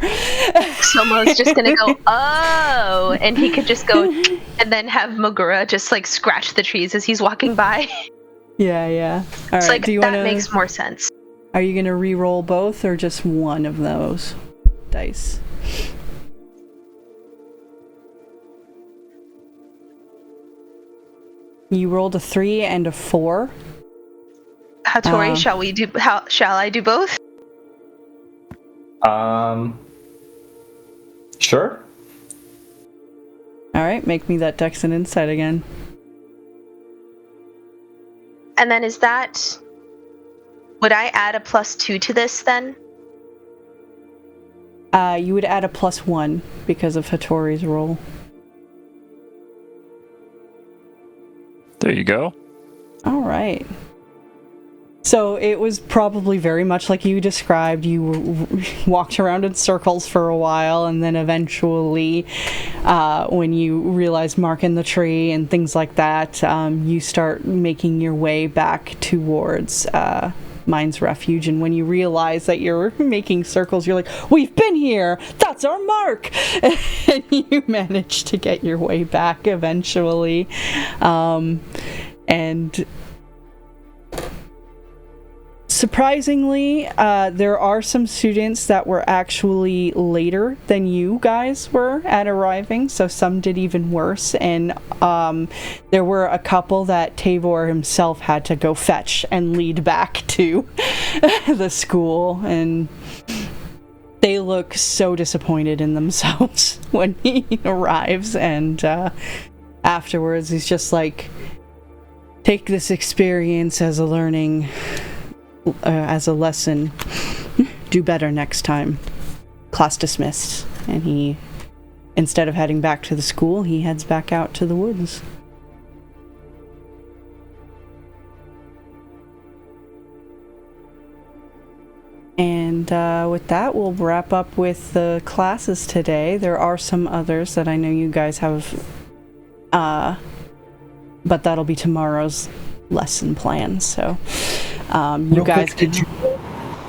Somo's just gonna go, oh, and he could just go and then have Mogura just like scratch the trees as he's walking by. Yeah. All right. Like, that makes more sense. Are you gonna re-roll both or just one of those dice? You rolled a 3 and a 4. Hattori, shall I do both? Sure. Alright, make me that Dex and Insight again. And then would I add a +2 to this then? You would add a +1 because of Hattori's roll. There you go. Alright. So it was probably very much like you described. You walked around in circles for a while, and then eventually, when you realize marking the tree and things like that, you start making your way back towards Mine's Refuge. And when you realize that you're making circles, you're like, we've been here! That's our mark! And you manage to get your way back eventually. And surprisingly, there are some students that were actually later than you guys were at arriving, so some did even worse, and there were a couple that Tavor himself had to go fetch and lead back to the school, and they look so disappointed in themselves when he arrives, and afterwards he's just like, take this experience as a learning... as a lesson, do better next time. Class dismissed. And he, instead of heading back to the school, he heads back out to the woods. And with that, we'll wrap up with the classes today. There are some others that I know you guys have, but that'll be tomorrow's lesson plan, so you guys quick,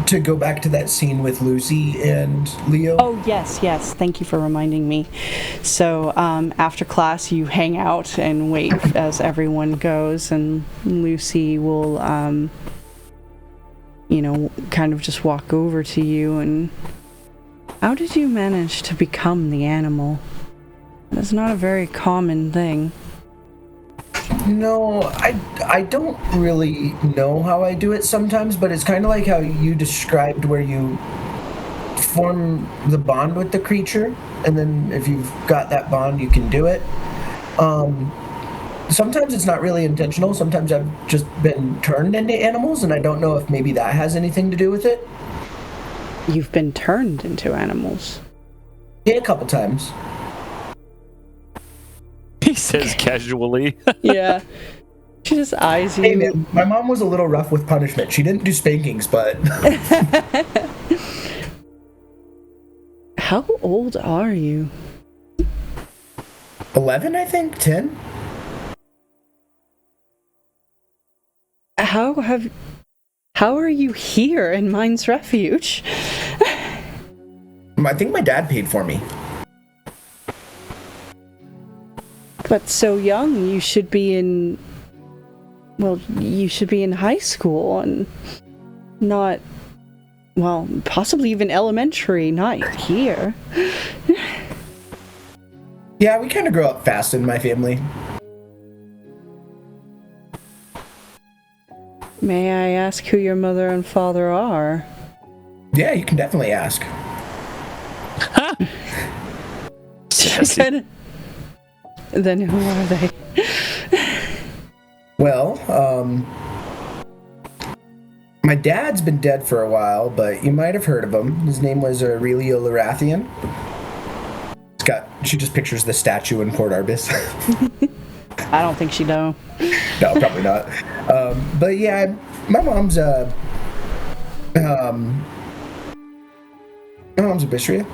to go back to that scene with Lucy and Leo. Oh yes, thank you for reminding me. So after class you hang out and wait as everyone goes, and Lucy will kind of just walk over to you and, how did you manage to become the animal? That's not a very common thing. No, I don't really know how I do it sometimes, but it's kind of like how you described, where you form the bond with the creature, and then if you've got that bond, you can do it. Sometimes it's not really intentional. Sometimes I've just been turned into animals, and I don't know if maybe that has anything to do with it. You've been turned into animals? Yeah, a couple times. He says casually. Yeah. She just eyes you. Hey man, my mom was a little rough with punishment. She didn't do spankings, but... How old are you? 11, I think? 10? How are you here in Mine's Refuge? I think my dad paid for me. But so young, you should be in... Well, you should be in high school and not... Well, possibly even elementary, not here. Yeah, we kind of grow up fast in my family. May I ask who your mother and father are? Yeah, you can definitely ask. Then who are they? Well, my dad's been dead for a while, but you might have heard of him. His name was Aurelio Lorathian. She just pictures the statue in Port Arbis. I don't think she know. No, probably not. But yeah, my mom's Abysria.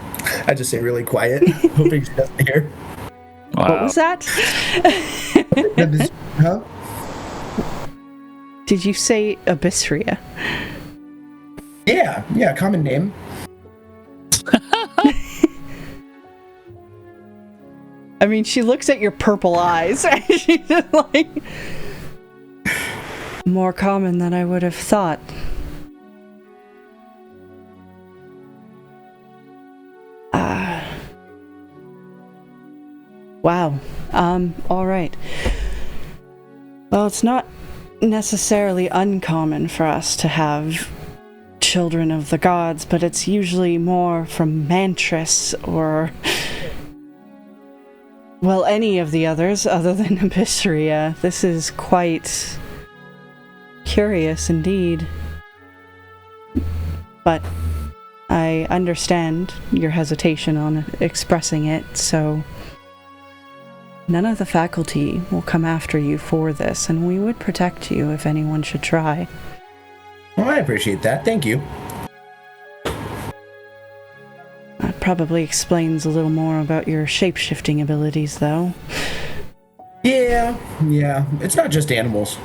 I just say really quiet, hoping she doesn't hear. Wow. What was that? Huh? Did you say Abysria? Yeah, common name. I mean, she looks at your purple eyes. She's just like... More common than I would have thought. Wow. Alright. Well, it's not necessarily uncommon for us to have children of the gods, but it's usually more from Mantris or... Well, any of the others other than Abysria. This is quite curious indeed. But I understand your hesitation on expressing it, so none of the faculty will come after you for this, and we would protect you if anyone should try. Well, I appreciate that. Thank you. That probably explains a little more about your shape-shifting abilities, though. Yeah. It's not just animals.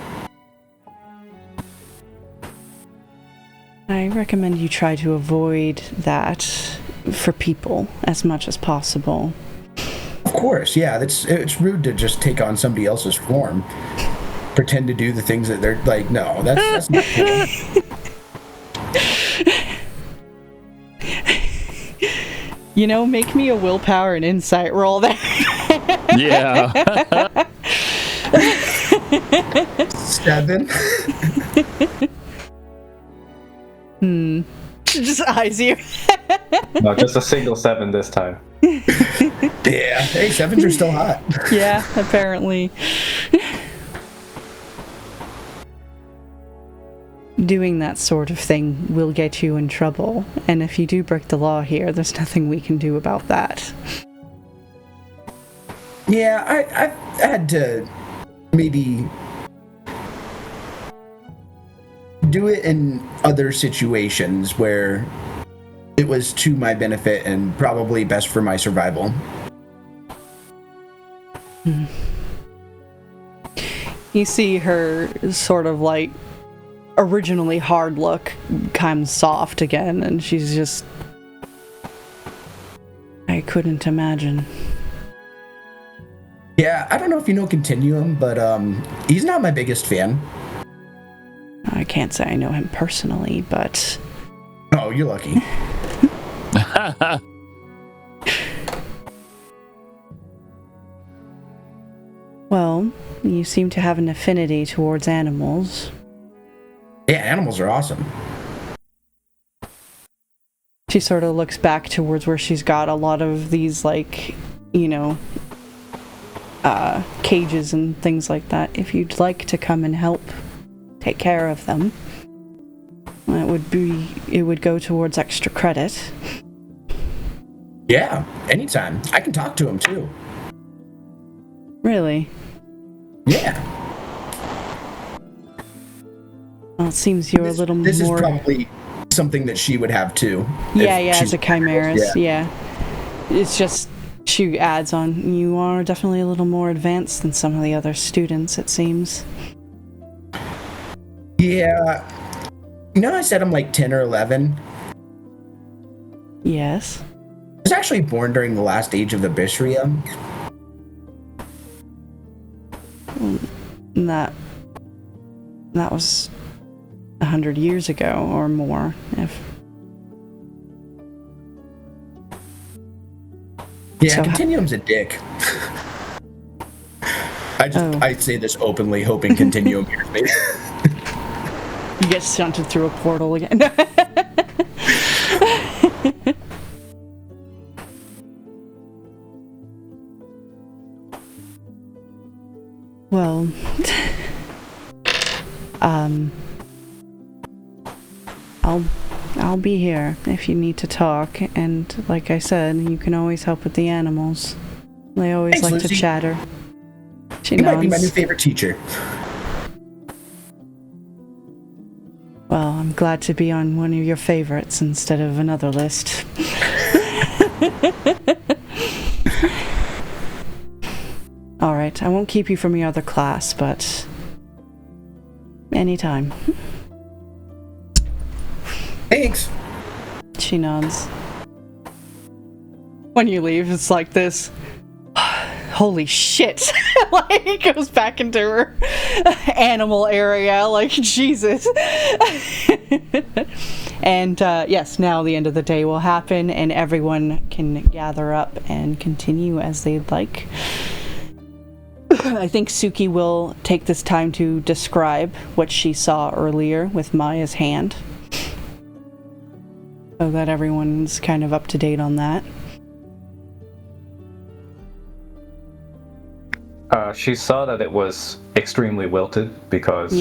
I recommend you try to avoid that for people as much as possible. Of course, yeah. It's rude to just take on somebody else's form. Pretend to do the things that they're like, no, that's not cool. You know, make me a willpower and insight roll there. Yeah. 7. Just eyes you. No, just a single 7 this time. Yeah. Hey, 7s are still hot. Yeah, apparently. Doing that sort of thing will get you in trouble, and if you do break the law here, there's nothing we can do about that. Yeah, I've had to maybe do it in other situations where it was to my benefit and probably best for my survival. You see her sort of like originally hard look comes soft again, and she's just... I couldn't imagine. Yeah, I don't know if you know Continuum, but he's not my biggest fan. I can't say I know him personally, but... Oh, you're lucky. Well, you seem to have an affinity towards animals. Yeah, animals are awesome. She sort of looks back towards where she's got a lot of these, like, you know, cages and things like that. If you'd like to come and help take care of them, it would go towards extra credit. Yeah, anytime. I can talk to him too. Really? Yeah. Well, it seems you're a little more... This is probably something that she would have too. Yeah, as a chimeras, yeah. It's just, she adds on, you are definitely a little more advanced than some of the other students, it seems. Yeah. You know, I said I'm like 10 or 11. Yes. I was actually born during the last age of the Bishria. That was 100 years ago or more. Continuum's a dick. I say this openly, hoping Continuum hears me. You get shunted through a portal again. Well, I'll be here if you need to talk, and like I said, you can always help with the animals. They always Thanks, like Lucy. to chatter. You might be my new favorite teacher. Well, I'm glad to be on one of your favorites instead of another list. Alright, I won't keep you from your other class, but anytime. Thanks. She nods. When you leave, it's like this. Holy shit! Like, goes back into her animal area, like, Jesus. And, yes, now the end of the day will happen, and everyone can gather up and continue as they'd like. I think Suki will take this time to describe what she saw earlier with Maya's hand, so that everyone's kind of up to date on that. She saw that it was extremely wilted because,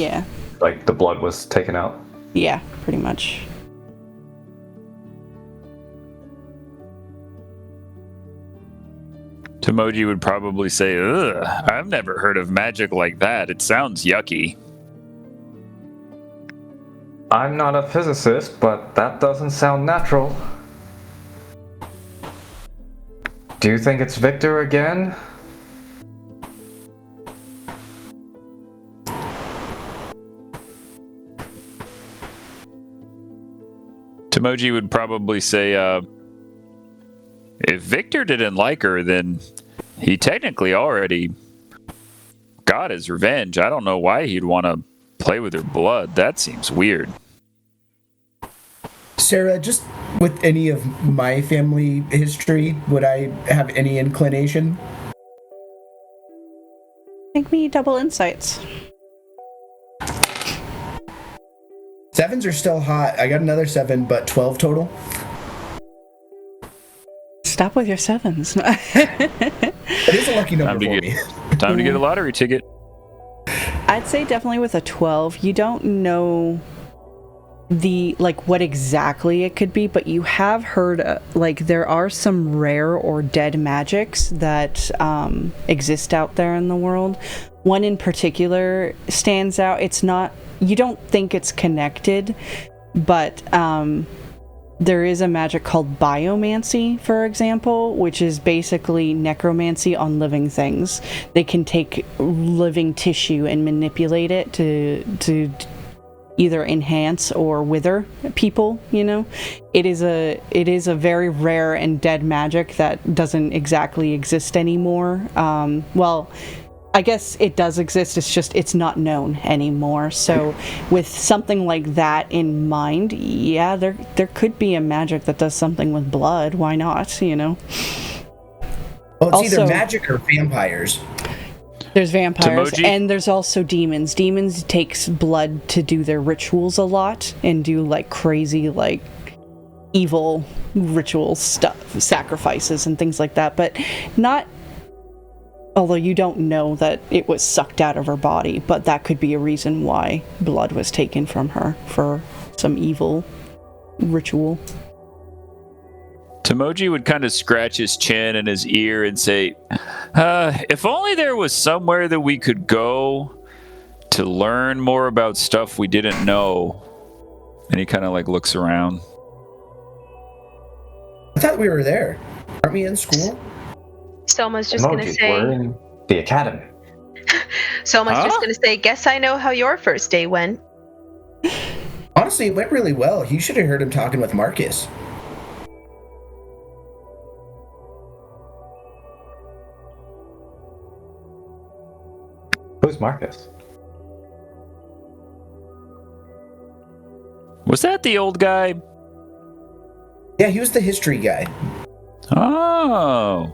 like, the blood was taken out. Yeah, pretty much. Tomoji would probably say, ugh, I've never heard of magic like that. It sounds yucky. I'm not a physicist, but that doesn't sound natural. Do you think it's Victor again? Tomoji would probably say, if Victor didn't like her, then he technically already got his revenge. I don't know why he'd want to play with her blood. That seems weird. Sarah, just with any of my family history, would I have any inclination? Make me double insights. 7s are still hot. I got another 7, but 12 total. Stop with your 7s. It is a lucky number for me. Time to get a lottery ticket. I'd say definitely with a 12. You don't know what exactly it could be, but you have heard there are some rare or dead magics that exist out there in the world. One in particular stands out. It's not, you don't think it's connected, but there is a magic called biomancy, for example, which is basically necromancy on living things. They can take living tissue and manipulate it to either enhance or wither people, you know? It is a very rare and dead magic that doesn't exactly exist anymore. Well, I guess it does exist, it's just it's not known anymore. So with something like that in mind, yeah, there could be a magic that does something with blood. Why not, you know? Well, it's either magic or vampires. There's vampires, Tomoji? and there's also demons. Demons takes blood to do their rituals a lot and do like crazy evil ritual stuff, sacrifices and things like that, but not, although you don't know that it was sucked out of her body, but that could be a reason why blood was taken from her for some evil ritual. Tomoji would kind of scratch his chin and his ear and say, if only there was somewhere that we could go to learn more about stuff we didn't know. And he kind of like looks around. I thought we were there. Aren't we in school? Soma's just going to say... We're in the academy. Soma's just going to say, guess I know how your first day went. Honestly, it went really well. You should have heard him talking with Marcus. Who's Marcus? Was that the old guy? Yeah, he was the history guy. Oh.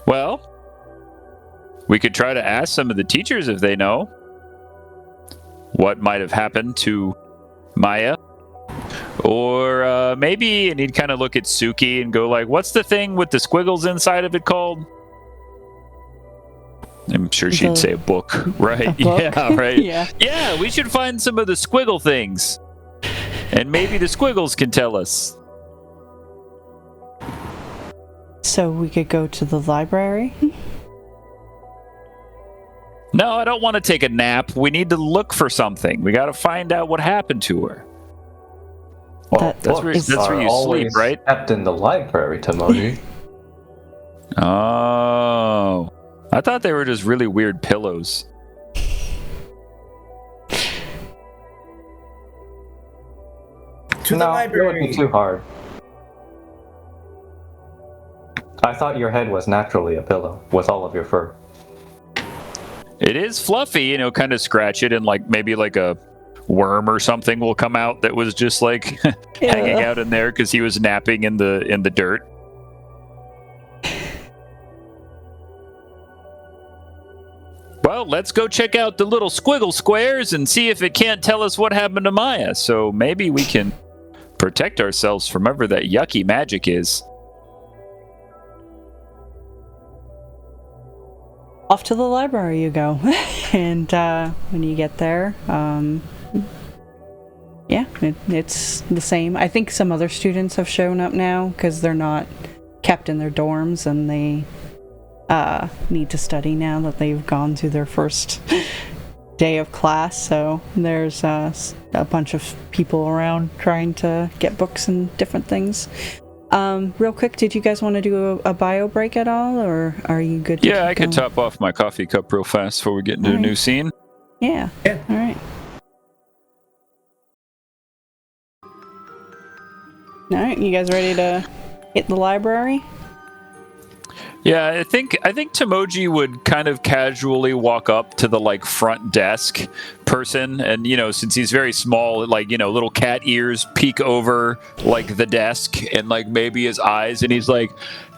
Well, we could try to ask some of the teachers if they know what might have happened to Maya. Or maybe, and he'd kind of look at Suki and go like, what's the thing with the squiggles inside of it called? I'm sure she'd say a book, right? A book? Yeah, right. Yeah, we should find some of the squiggle things. And maybe the squiggles can tell us. So we could go to the library? No, I don't want to take a nap. We need to look for something. We got to find out what happened to her. Well, that's where you sleep, right? Kept in the library, Tomoji. Oh. I thought they were just really weird pillows. To the library. It would be too hard. I thought your head was naturally a pillow with all of your fur. It is fluffy, kind of scratch it and like maybe like a worm or something will come out that was just like hanging out in there because he was napping in the dirt. Well, let's go check out the little squiggle squares and see if it can't tell us what happened to Maya. So maybe we can protect ourselves from whatever that yucky magic is. Off to the library you go. And when you get there, it's the same. I think some other students have shown up now because they're not kept in their dorms and they need to study now that they've gone to their first day of class. So there's a bunch of people around trying to get books and different things. Real quick, did you guys want to do a bio break at all, or are you good to Yeah, I keep could going? top off my coffee cup real fast before we get into a new scene. Yeah. Yeah. All right. All right, you guys ready to hit the library? Yeah, I think Tomoji would kind of casually walk up to the like front desk person, and since he's very small, like little cat ears peek over like the desk and like maybe his eyes, and he's like,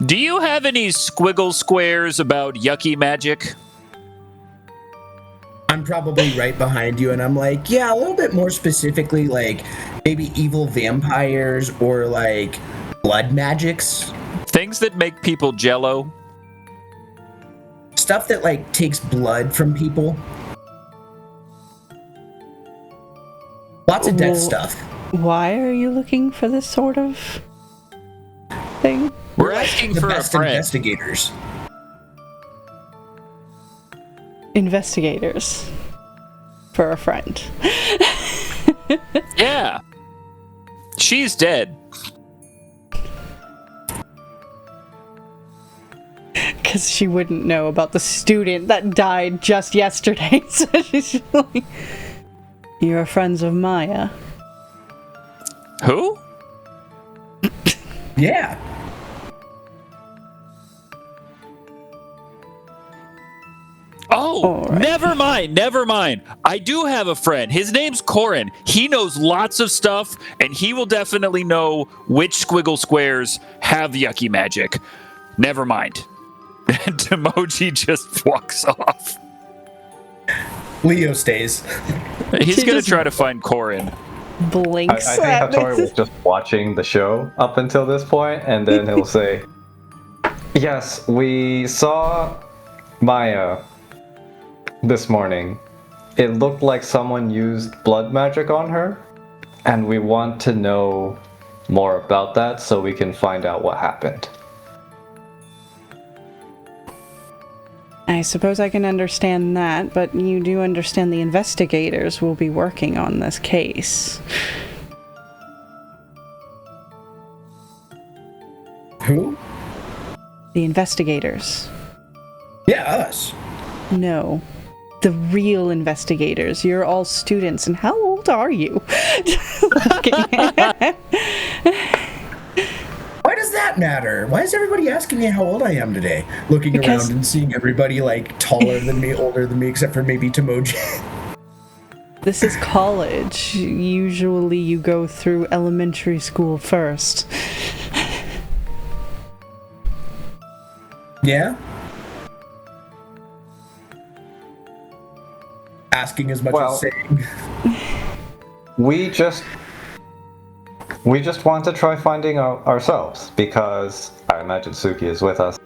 "Do you have any squiggle squares about yucky magic?" I'm probably right behind you, and I'm like, yeah, a little bit more specifically, like maybe evil vampires or like blood magics. Things that make people jello. Stuff that like takes blood from people. Lots of death stuff. Why are you looking for this sort of thing? We're asking The for a best friend. investigators. Investigators. For a friend. Yeah. She's dead. Because she wouldn't know about the student that died just yesterday. So she's like, you're friends of Maya. Who? Yeah. Oh, right. never mind. I do have a friend. His name's Corin. He knows lots of stuff, and he will definitely know which squiggle squares have yucky magic. Never mind. And Tomoji just walks off. Leo stays. He's She gonna just- try to find Corin. Blinks I think at Hattori me. was just watching the show up until this point, and then he'll say, "Yes, we saw Maya this morning. It looked like someone used blood magic on her, and we want to know more about that so we can find out what happened." I suppose I can understand that, but you do understand the investigators will be working on this case. Who? The investigators. Yeah, us. No. The real investigators. You're all students, and how old are you? Why does that matter? Why is everybody asking me how old I am today? Looking Because- around and seeing everybody like taller than me, older than me, except for maybe Tomoji. This is college. Usually you go through elementary school first. Yeah? Asking as much Well- as saying. We just want to try finding out ourselves, because I imagine Suki is with us.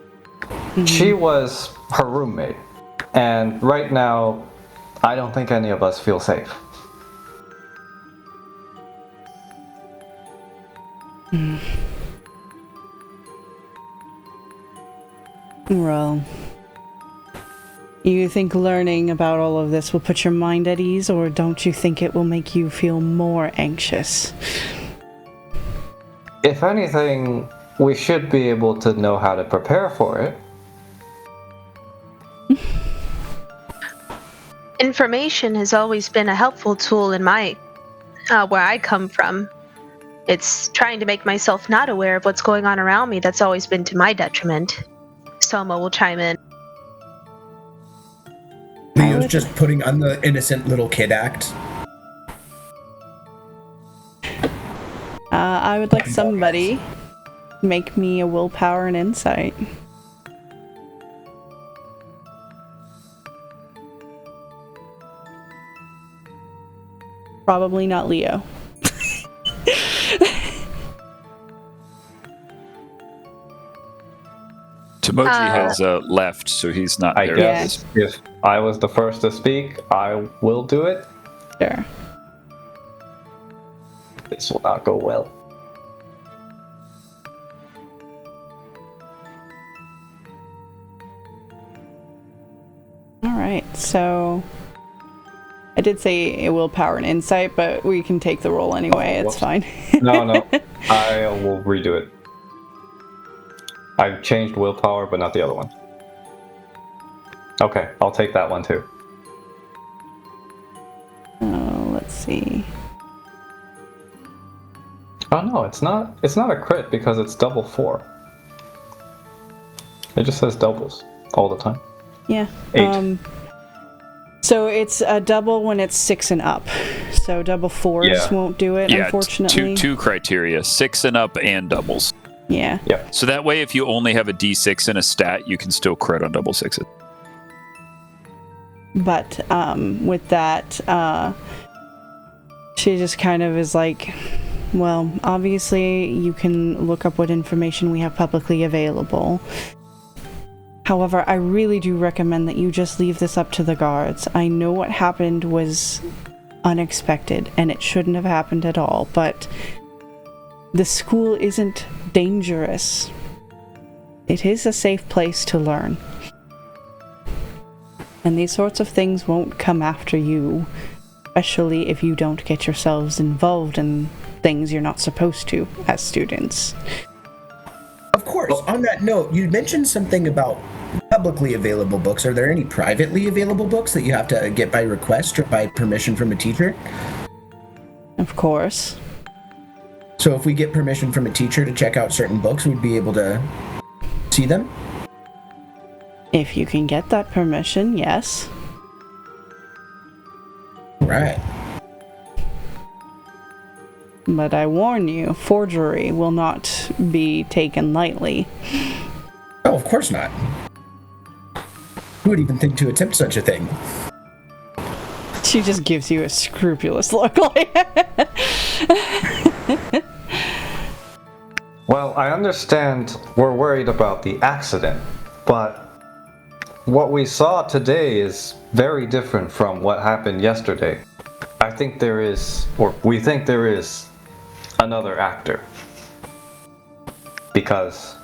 She was her roommate, and right now, I don't think any of us feel safe. Well, you think learning about all of this will put your mind at ease, or don't you think it will make you feel more anxious? If anything, we should be able to know how to prepare for it. Information has always been a helpful tool in my where I come from. It's trying to make myself not aware of what's going on around me that's always been to my detriment. Soma will chime in. Leo's just putting on the innocent little kid act. I would like somebody make me a willpower and insight. Probably not Leo. Tomoji has left, so he's not I there. guess if I was the first to speak, I will do it. Sure. This will not go well. Alright, so I did say a willpower and insight, but we can take the roll anyway, it's whoops. fine. No, I will redo it. I've changed willpower, but not the other one. Okay, I'll take that one too. Let's see. Oh no, it's not a crit because it's double 4. It just says doubles all the time. Yeah. 8. So it's a double when it's 6 and up. So double 4s Yeah. won't do it, Yeah, unfortunately. two criteria, 6 and up and doubles. Yeah. So that way, if you only have a D6 and a stat, you can still crit on double sixes. But with that, she just kind of is like, well, obviously you can look up what information we have publicly available. However, I really do recommend that you just leave this up to the guards. I know what happened was unexpected, and it shouldn't have happened at all, but the school isn't dangerous. It is a safe place to learn. And these sorts of things won't come after you, especially if you don't get yourselves involved in things you're not supposed to as students. Of course, on that note, you mentioned something about publicly available books. Are there any privately available books that you have to get by request or by permission from a teacher? Of course. So if we get permission from a teacher to check out certain books, we'd be able to see them? If you can get that permission, yes. Right. But I warn you, forgery will not be taken lightly. Oh, of course not. Who would even think to attempt such a thing? She just gives you a scrupulous look. Well, I understand we're worried about the accident, but what we saw today is very different from what happened yesterday. I think there is, or we think there is, another actor. Because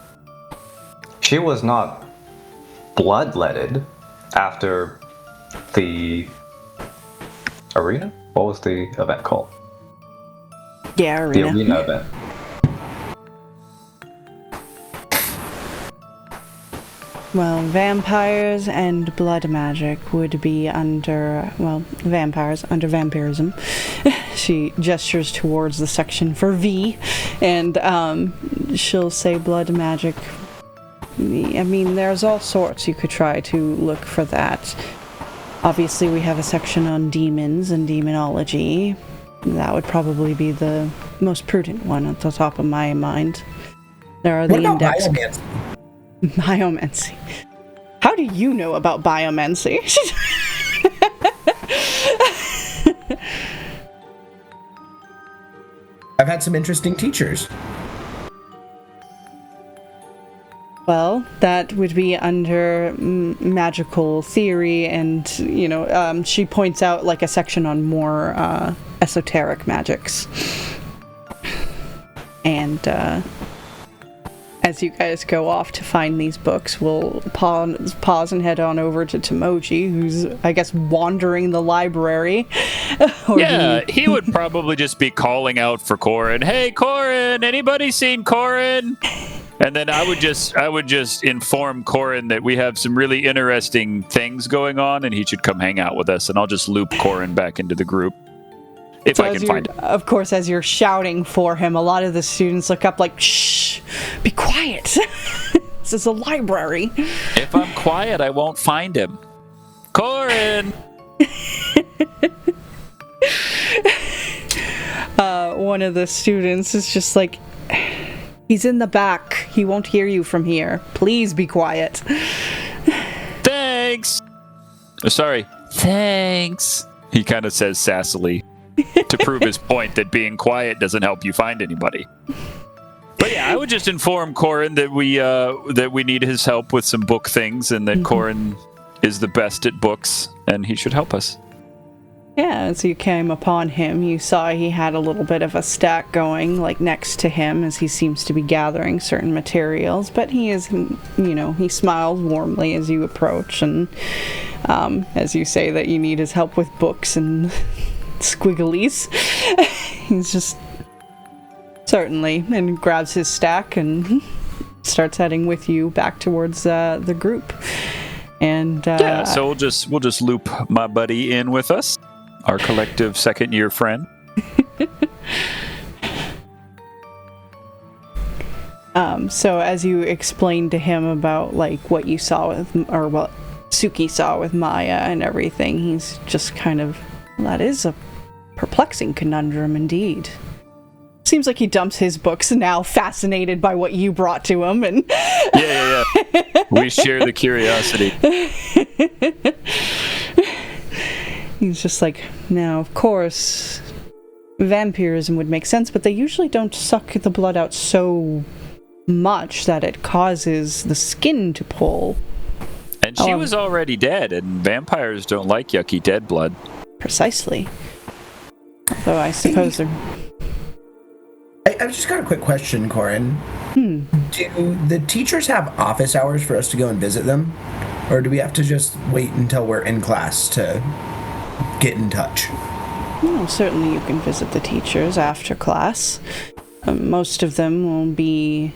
she was not bloodletted after the arena? What was the event called? Yeah, arena. The arena event. Well, vampires and blood magic would be under, well, vampires under vampirism. She gestures towards the section for V, and she'll say blood magic. I mean, there's all sorts. You could try to look for that. Obviously, we have a section on demons and demonology. That would probably be the most prudent one at the top of my mind. There are the index. Biomancy. How do you know about biomancy? I've had some interesting teachers. Well, that would be under magical theory, and, you know, she points out, like, a section on more esoteric magics. And, as you guys go off to find these books, we'll pause and head on over to Tomoji, who's, I guess, wandering the library. He would probably just be calling out for Corin. Hey, Corin! Anybody seen Corin? And then I would just inform Corin that we have some really interesting things going on, and he should come hang out with us. And I'll just loop Corin back into the group. If I can find him. Of course, as you're shouting for him, a lot of the students look up like, shh, be quiet. This is a library. If I'm quiet, I won't find him. Corin! One of the students is just like, he's in the back. He won't hear you from here. Please be quiet. Thanks! Sorry. Thanks. He kind of says sassily. To prove his point that being quiet doesn't help you find anybody. But yeah, I would just inform Corin that we need his help with some book things, and that Corin is the best at books, and he should help us. Yeah, as you came upon him, you saw he had a little bit of a stack going, like, next to him, as he seems to be gathering certain materials, but he is, you know, he smiles warmly as you approach, and as you say that you need his help with books and squigglies. He's just certainly, and grabs his stack and starts heading with you back towards the group. And so we'll just loop my buddy in with us, our collective second year friend. So as you explained to him about, like, what you saw with, or what Suki saw with Maya and everything, he's just kind of, that is a perplexing conundrum indeed. Seems like he dumps his books now, fascinated by what you brought to him, and yeah. We share the curiosity. He's just like, now, of course, vampirism would make sense, but they usually don't suck the blood out so much that it causes the skin to pull. And she was already dead, and vampires don't like yucky dead blood. Precisely. Though I suppose they're... I've just got a quick question, Corin. Do the teachers have office hours for us to go and visit them? Or do we have to just wait until we're in class to get in touch? Well, certainly you can visit the teachers after class. Most of them will be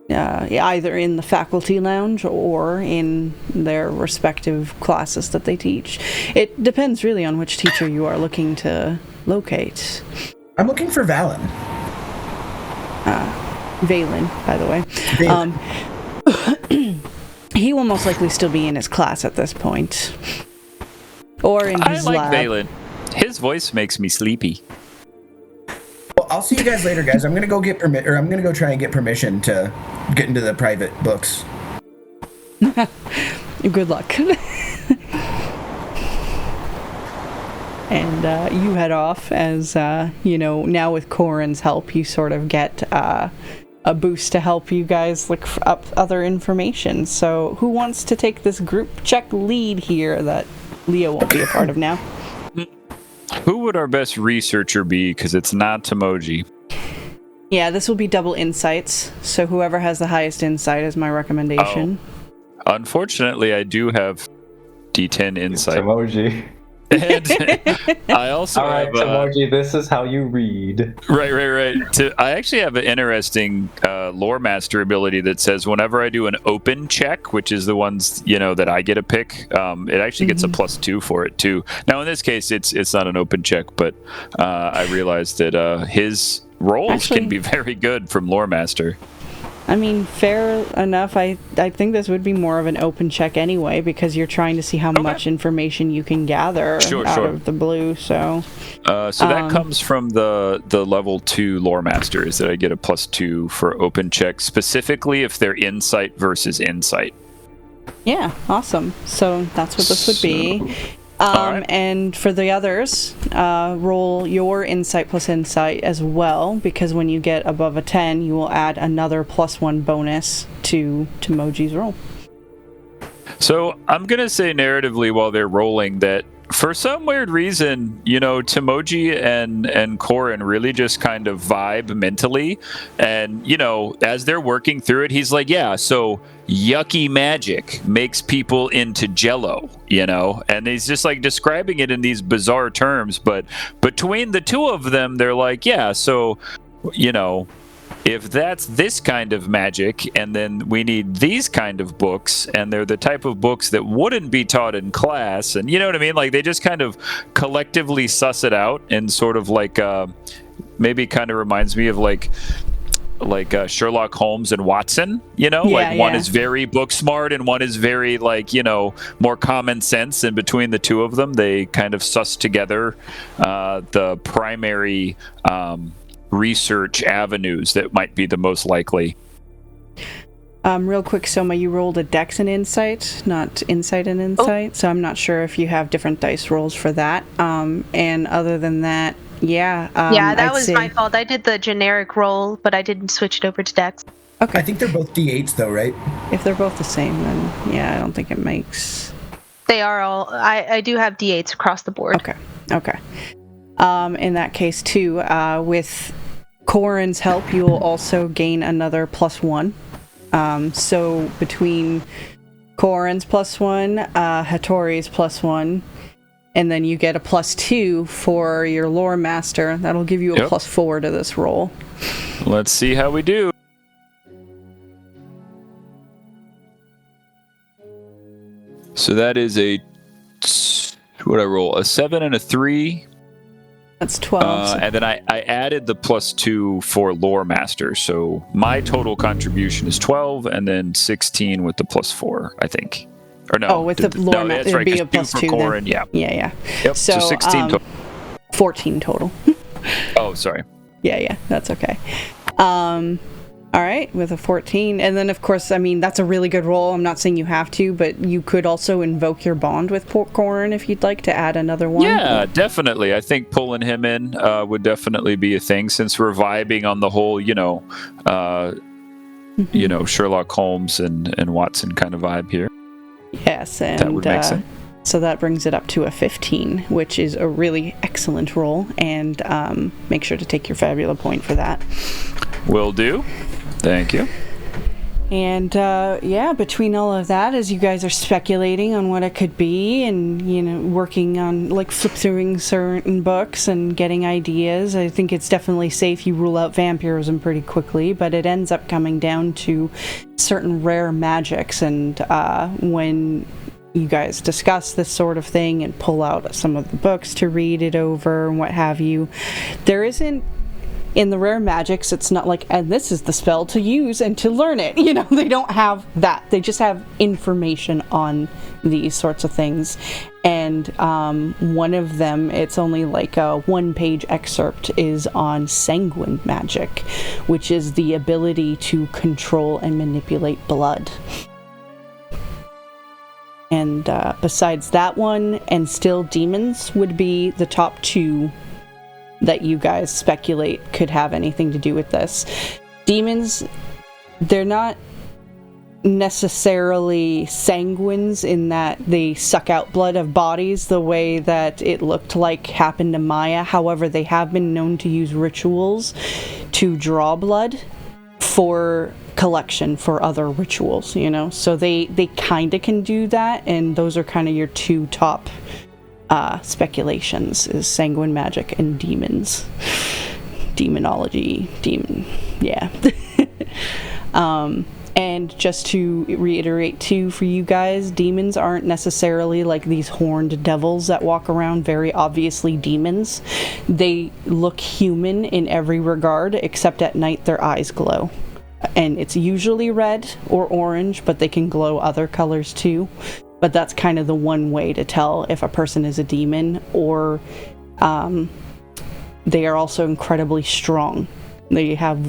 either in the faculty lounge or in their respective classes that they teach. It depends really on which teacher you are looking to locate. I'm looking for Valen. Valen, by the way. He will most likely still be in his class at this point. Or in his lab. I like Valen. His voice makes me sleepy. Well, I'll see you guys later, guys. I'm gonna go get I'm gonna go try and get permission to get into the private books. Good luck. and you head off as, now with Corin's help, you sort of get a boost to help you guys look up other information. So who wants to take this group check lead here that Leo won't be a part of now? Who would our best researcher be? Because it's not Tomoji. Yeah, this will be double insights, so whoever has the highest insight is my recommendation. Oh. Unfortunately, I do have D10 insight. Tomoji. And I also Alright, have... Tomoji, this is how you read. Right. I actually have an interesting lore master ability that says whenever I do an open check, which is the ones, that I get to pick, it actually gets a +2 for it, too. Now, in this case, it's not an open check, but I realized that his rolls can be very good from lore master. I mean, fair enough. I think this would be more of an open check anyway, because you're trying to see how much information you can gather out of the blue. So that comes from the level 2 lore master, is that I get a +2 for open check, specifically if they're insight versus insight. Yeah, awesome. So that's what this would be. Right. And for the others, roll your insight plus insight as well, because when you get above a 10, you will add another +1 bonus to Tomoji's roll. So I'm going to say narratively while they're rolling that for some weird reason, Tomoji and Corin really just kind of vibe mentally. And, as they're working through it, he's like, yeah, so yucky magic makes people into jello, and he's just like describing it in these bizarre terms. But between the two of them, they're like, yeah, so, if that's this kind of magic, and then we need these kind of books, and they're the type of books that wouldn't be taught in class, and you know what I mean? Like, they just kind of collectively suss it out, and sort of like, maybe kind of reminds me of like Sherlock Holmes and Watson, one is very book smart and one is very more common sense, and between the two of them, they kind of suss together the primary research avenues that might be the most likely. Real quick, Soma, you rolled a Dex and Insight, not Insight and Insight, so I'm not sure if you have different dice rolls for that. And other than that, that was my fault. I did the generic roll, but I didn't switch it over to Dex. Okay. I think they're both D8s though, right? If they're both the same, then I don't think it makes... They are all... I do have D8s across the board. Okay. In that case, too, with Corin's help, you will also gain another +1. So between Corin's +1, Hattori's +1, and then you get a +2 for your lore master. That'll give you a +4 to this roll. Let's see how we do. So that is what I roll? A 7 and a 3. That's 12. And then I added the +2 for lore master. So my total contribution is 12, and then 16 with the +4, I think. Or no. Oh, with the lore master, that's right, it'd be a +2 Corin, then. Yeah. Yep. So 16 total. 14 total. Oh, sorry. Yeah, that's okay. All right, with a 14. And then, of course, I mean, that's a really good roll. I'm not saying you have to, but you could also invoke your bond with Corin if you'd like to add another one. Yeah, definitely. I think pulling him in would definitely be a thing, since we're vibing on the whole, Sherlock Holmes and Watson kind of vibe here. Yes, and that would make sense. So that brings it up to a 15, which is a really excellent roll, and make sure to take your Fabula point for that. Will do. Thank you. And between all of that, as you guys are speculating on what it could be, and working on flip throughing certain books and getting ideas, I think it's definitely safe you rule out vampirism pretty quickly. But it ends up coming down to certain rare magics, and when you guys discuss this sort of thing and pull out some of the books to read it over and what have you, there isn't. In the rare magics, it's not like, and this is the spell to use and to learn it. They don't have that. They just have information on these sorts of things. And one of them, it's only like a 1-page excerpt, is on sanguine magic, which is the ability to control and manipulate blood. And besides that one, and still demons would be the top two that you guys speculate could have anything to do with this. Demons, they're not necessarily sanguines in that they suck out blood of bodies the way that it looked like happened to Maya. However, they have been known to use rituals to draw blood for collection for other rituals, you know? So they kind of can do that, and those are kind of your two top speculations, is sanguine magic and demons. Demonology, yeah. And just to reiterate too for you guys, demons aren't necessarily like these horned devils that walk around very obviously demons. They look human in every regard, except at night their eyes glow. And it's usually red or orange, but they can glow other colors too. But that's kind of the one way to tell if a person is a demon, or they are also incredibly strong. They have,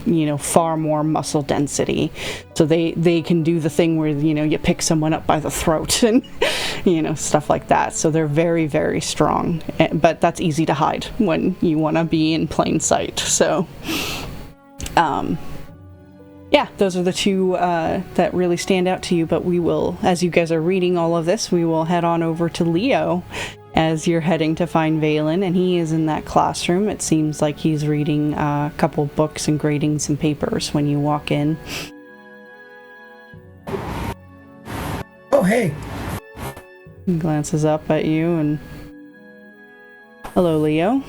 you know, far more muscle density. So they can do the thing where, you know, you pick someone up by the throat and, you know, stuff like that. So they're very, very strong. But that's easy to hide when you want to be in plain sight. So, yeah, those are the two that really stand out to you. But we will, as you guys are reading all of this, we will head on over to Leo as you're heading to find Valen, and he is in that classroom. It seems like he's reading a couple books and grading some papers when you walk in. Oh, hey. He glances up at you and... Hello, Leo.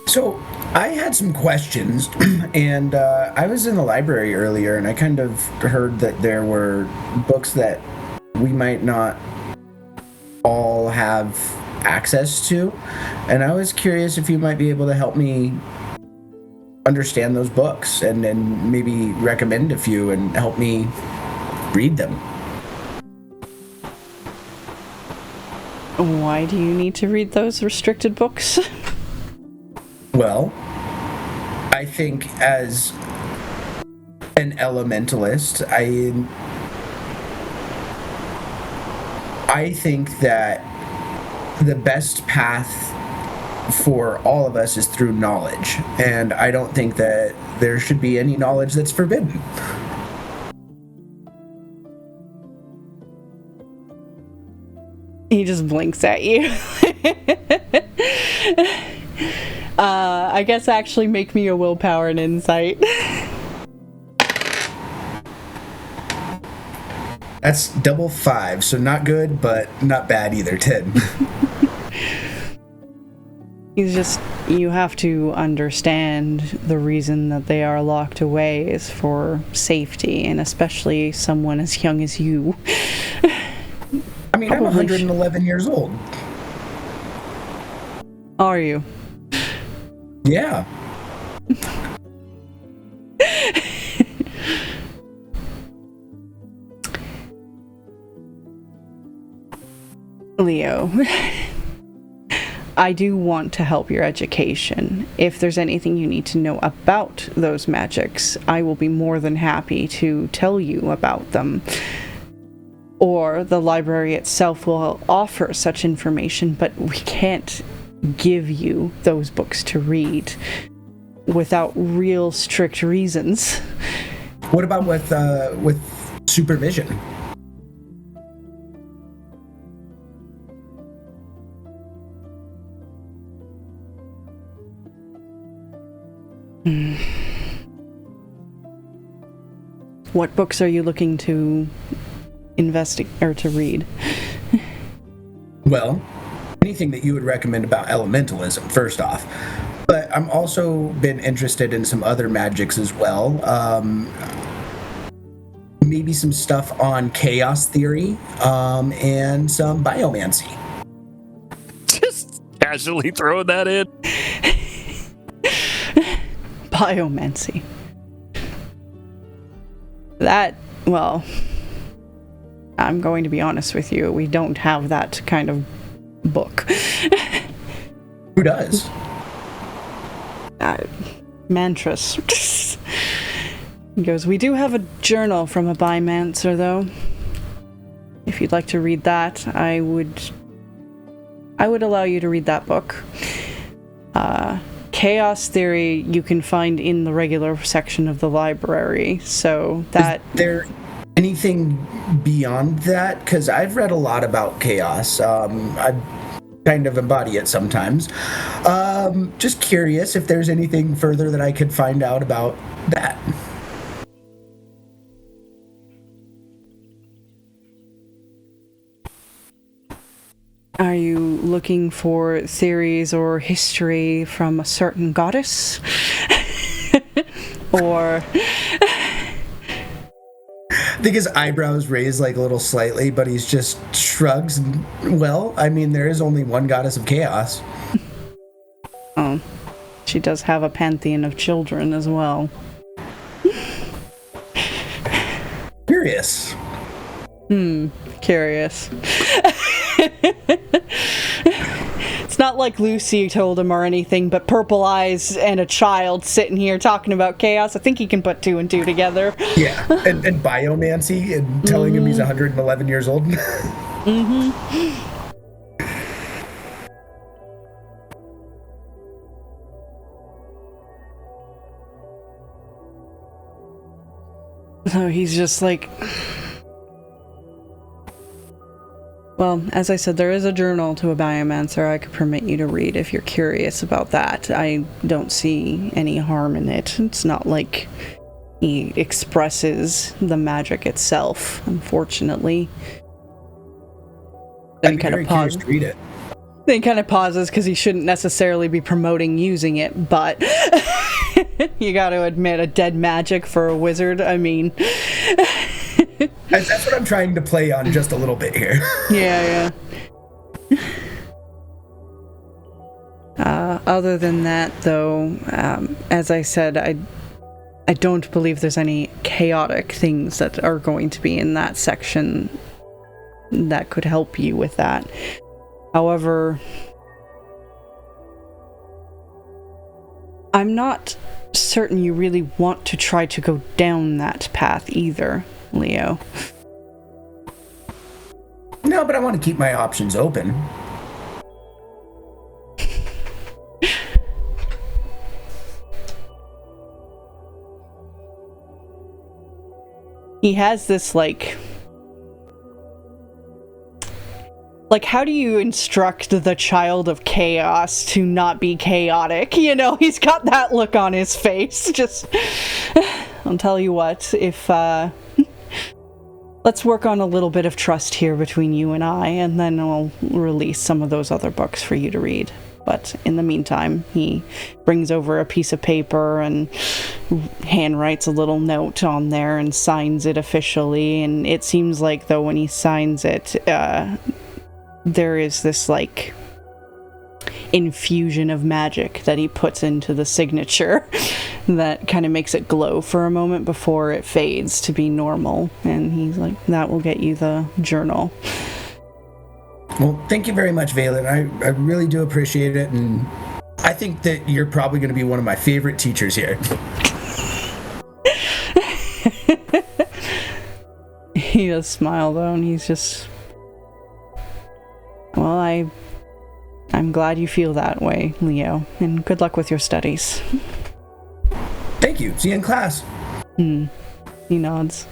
So, I had some questions, and I was in the library earlier, and I kind of heard that there were books that we might not all have access to, and I was curious if you might be able to help me understand those books and maybe recommend a few and help me read them. Why do you need to read those restricted books? Well, I think as an elementalist, I think that the best path for all of us is through knowledge, and I don't think that there should be any knowledge that's forbidden. He just blinks at you. I guess actually make me a willpower and insight. That's double 5, so not good, but not bad either. 10. He's just, you have to understand the reason that they are locked away is for safety, and especially someone as young as you. I mean, I'm 111 years old. Are you? Yeah. Leo, I do want to help your education. If there's anything you need to know about those magics, I will be more than happy to tell you about them. Or the library itself will offer such information, but we can't give you those books to read without real strict reasons. What about with supervision? What books are you looking to investigate or to read? Well, anything that you would recommend about elementalism, first off. But I'm also been interested in some other magics as well. Maybe some stuff on chaos theory, and some biomancy. Just casually throwing that in. Biomancy. That, well, I'm going to be honest with you, we don't have that kind of book. Who does? Mantras. He goes, we do have a journal from a biomancer, though. if you'd like to read that, I would allow you to read that book. Chaos Theory you can find in the regular section of the library, so that... Is there anything beyond that? Because I've read a lot about chaos. I kind of embody it sometimes. Just curious if there's anything further that I could find out about that. Are you looking for theories or history from a certain goddess? Or... I think his eyebrows raise like a little slightly, but he's just shrugs. And, well, I mean, there is only one goddess of chaos. Oh, she does have a pantheon of children as well. Curious. Curious. It's not like Lucy told him or anything, but purple eyes and a child sitting here talking about chaos. I think he can put 2 and 2 together. Yeah, and biomancy and telling him he's 111 years old. So he's just like... Well, as I said, there is a journal to a biomancer I could permit you to read if you're curious about that. I don't see any harm in it. It's not like he expresses the magic itself, unfortunately. Then kind of pauses. Read it. Then kind of pauses because he shouldn't necessarily be promoting using it, but you got to admit, a dead magic for a wizard. I mean. That's what I'm trying to play on just a little bit here. Yeah. Other than that, though, as I said, I don't believe there's any chaotic things that are going to be in that section that could help you with that. However, I'm not certain you really want to try to go down that path either, Leo. No, but I want to keep my options open. He has this, like, how do you instruct the child of chaos to not be chaotic? You know, he's got that look on his face. Just, I'll tell you what, if, let's work on a little bit of trust here between you and I, and then I'll release some of those other books for you to read. But in the meantime, he brings over a piece of paper and handwrites a little note on there and signs it officially. And it seems like, though, when he signs it, there is this, like, infusion of magic that he puts into the signature that kind of makes it glow for a moment before it fades to be normal. And he's like, that will get you the journal. Well, thank you very much, Valen. I really do appreciate it, and I think that you're probably going to be one of my favorite teachers here. He does smile, though, and he's just... Well, I'm glad you feel that way, Leo, and good luck with your studies. Thank you. See you in class. He nods.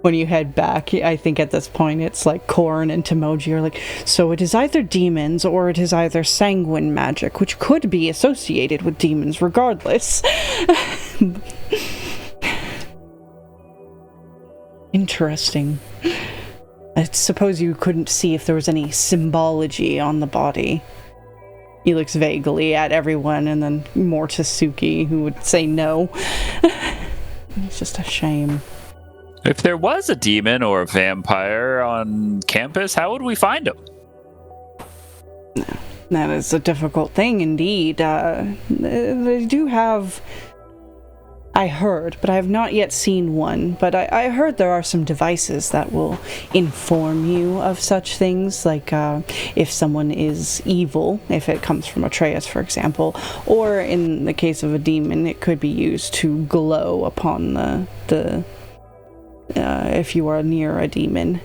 When you head back, I think at this point it's like Corrin and Timoji are like, so it is either demons or it is either sanguine magic, which could be associated with demons regardless. Interesting. I suppose you couldn't see if there was any symbology on the body. He looks vaguely at everyone and then more to Suki, who would say no. It's just a shame. If there was a demon or a vampire on campus, how would we find him? That is a difficult thing indeed. They do have I heard, but I have not yet seen one. But I heard there are some devices that will inform you of such things, like if someone is evil, if it comes from Atreus, for example, or in the case of a demon, it could be used to glow upon the if you are near a demon.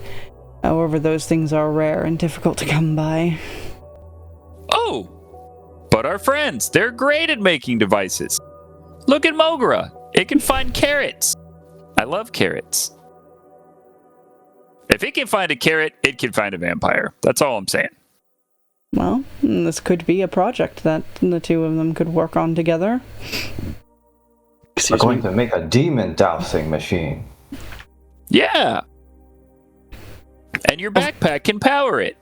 However, those things are rare and difficult to come by. Oh! But our friends, they're great at making devices. Look at Mogra. It can find carrots. I love carrots. If it can find a carrot, it can find a vampire. That's all I'm saying. Well, this could be a project that the two of them could work on together. We're going to make a demon dowsing machine. Yeah. And your backpack can power it.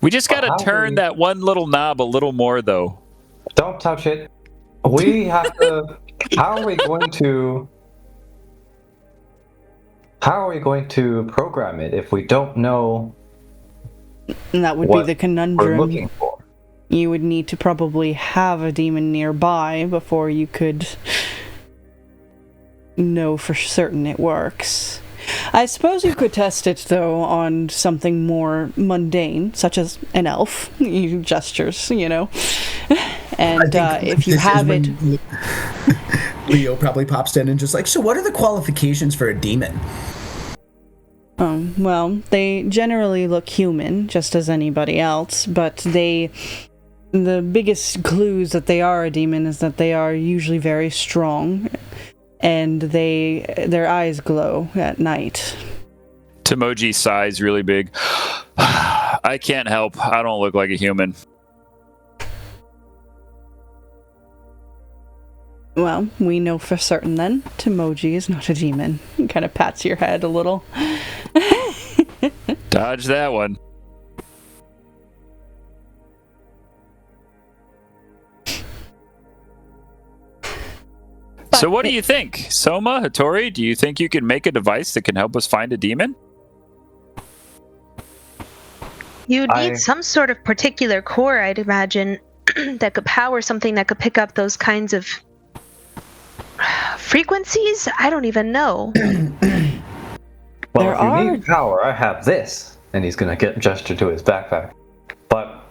We just gotta turn that one little knob a little more, though. Don't touch it. We have to... How are we going to program it if we don't know And that would be the conundrum. We're looking for? You would need to probably have a demon nearby before you could know for certain it works. I suppose you could test it, though, on something more mundane, such as an elf. You gestures, you know. And if you have it... Leo probably pops in and just like, so what are the qualifications for a demon? Well, they generally look human, just as anybody else, but the biggest clues that they are a demon is that they are usually very strong, and their eyes glow at night. Tomoji sighs really big. I can't help. I don't look like a human. Well, we know for certain then, Tomoji is not a demon. He kind of pats your head a little. Dodge that one. So what do you think? Soma, Hattori, do you think you can make a device that can help us find a demon? You'd need some sort of particular core, I'd imagine, that could power something that could pick up those kinds of frequencies? I don't even know. Well, if you need power, I have this. And he's going to gesture to his backpack. But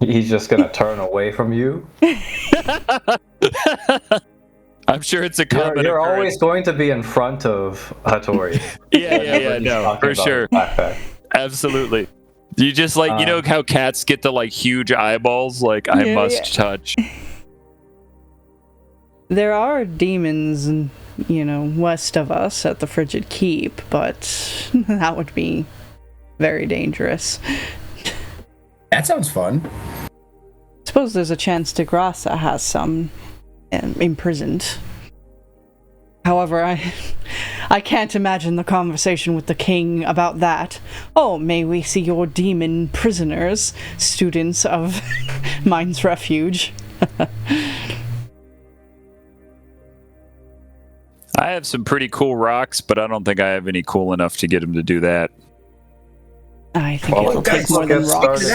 he's just going to turn away from you. I'm sure it's a common You're occurrence. always going to be in front of Hattori. Yeah, no, for sure. Absolutely. You just like, you know how cats get the like huge eyeballs? Like, I must touch. There are demons, west of us at the Frigid Keep, but that would be very dangerous. That sounds fun. Suppose there's a chance Degrassa has some imprisoned. However, I can't imagine the conversation with the king about that. Oh, may we see your demon prisoners, students of Mine's Refuge. I have some pretty cool rocks, but I don't think I have any cool enough to get him to do that. I think it'll take more than rocks.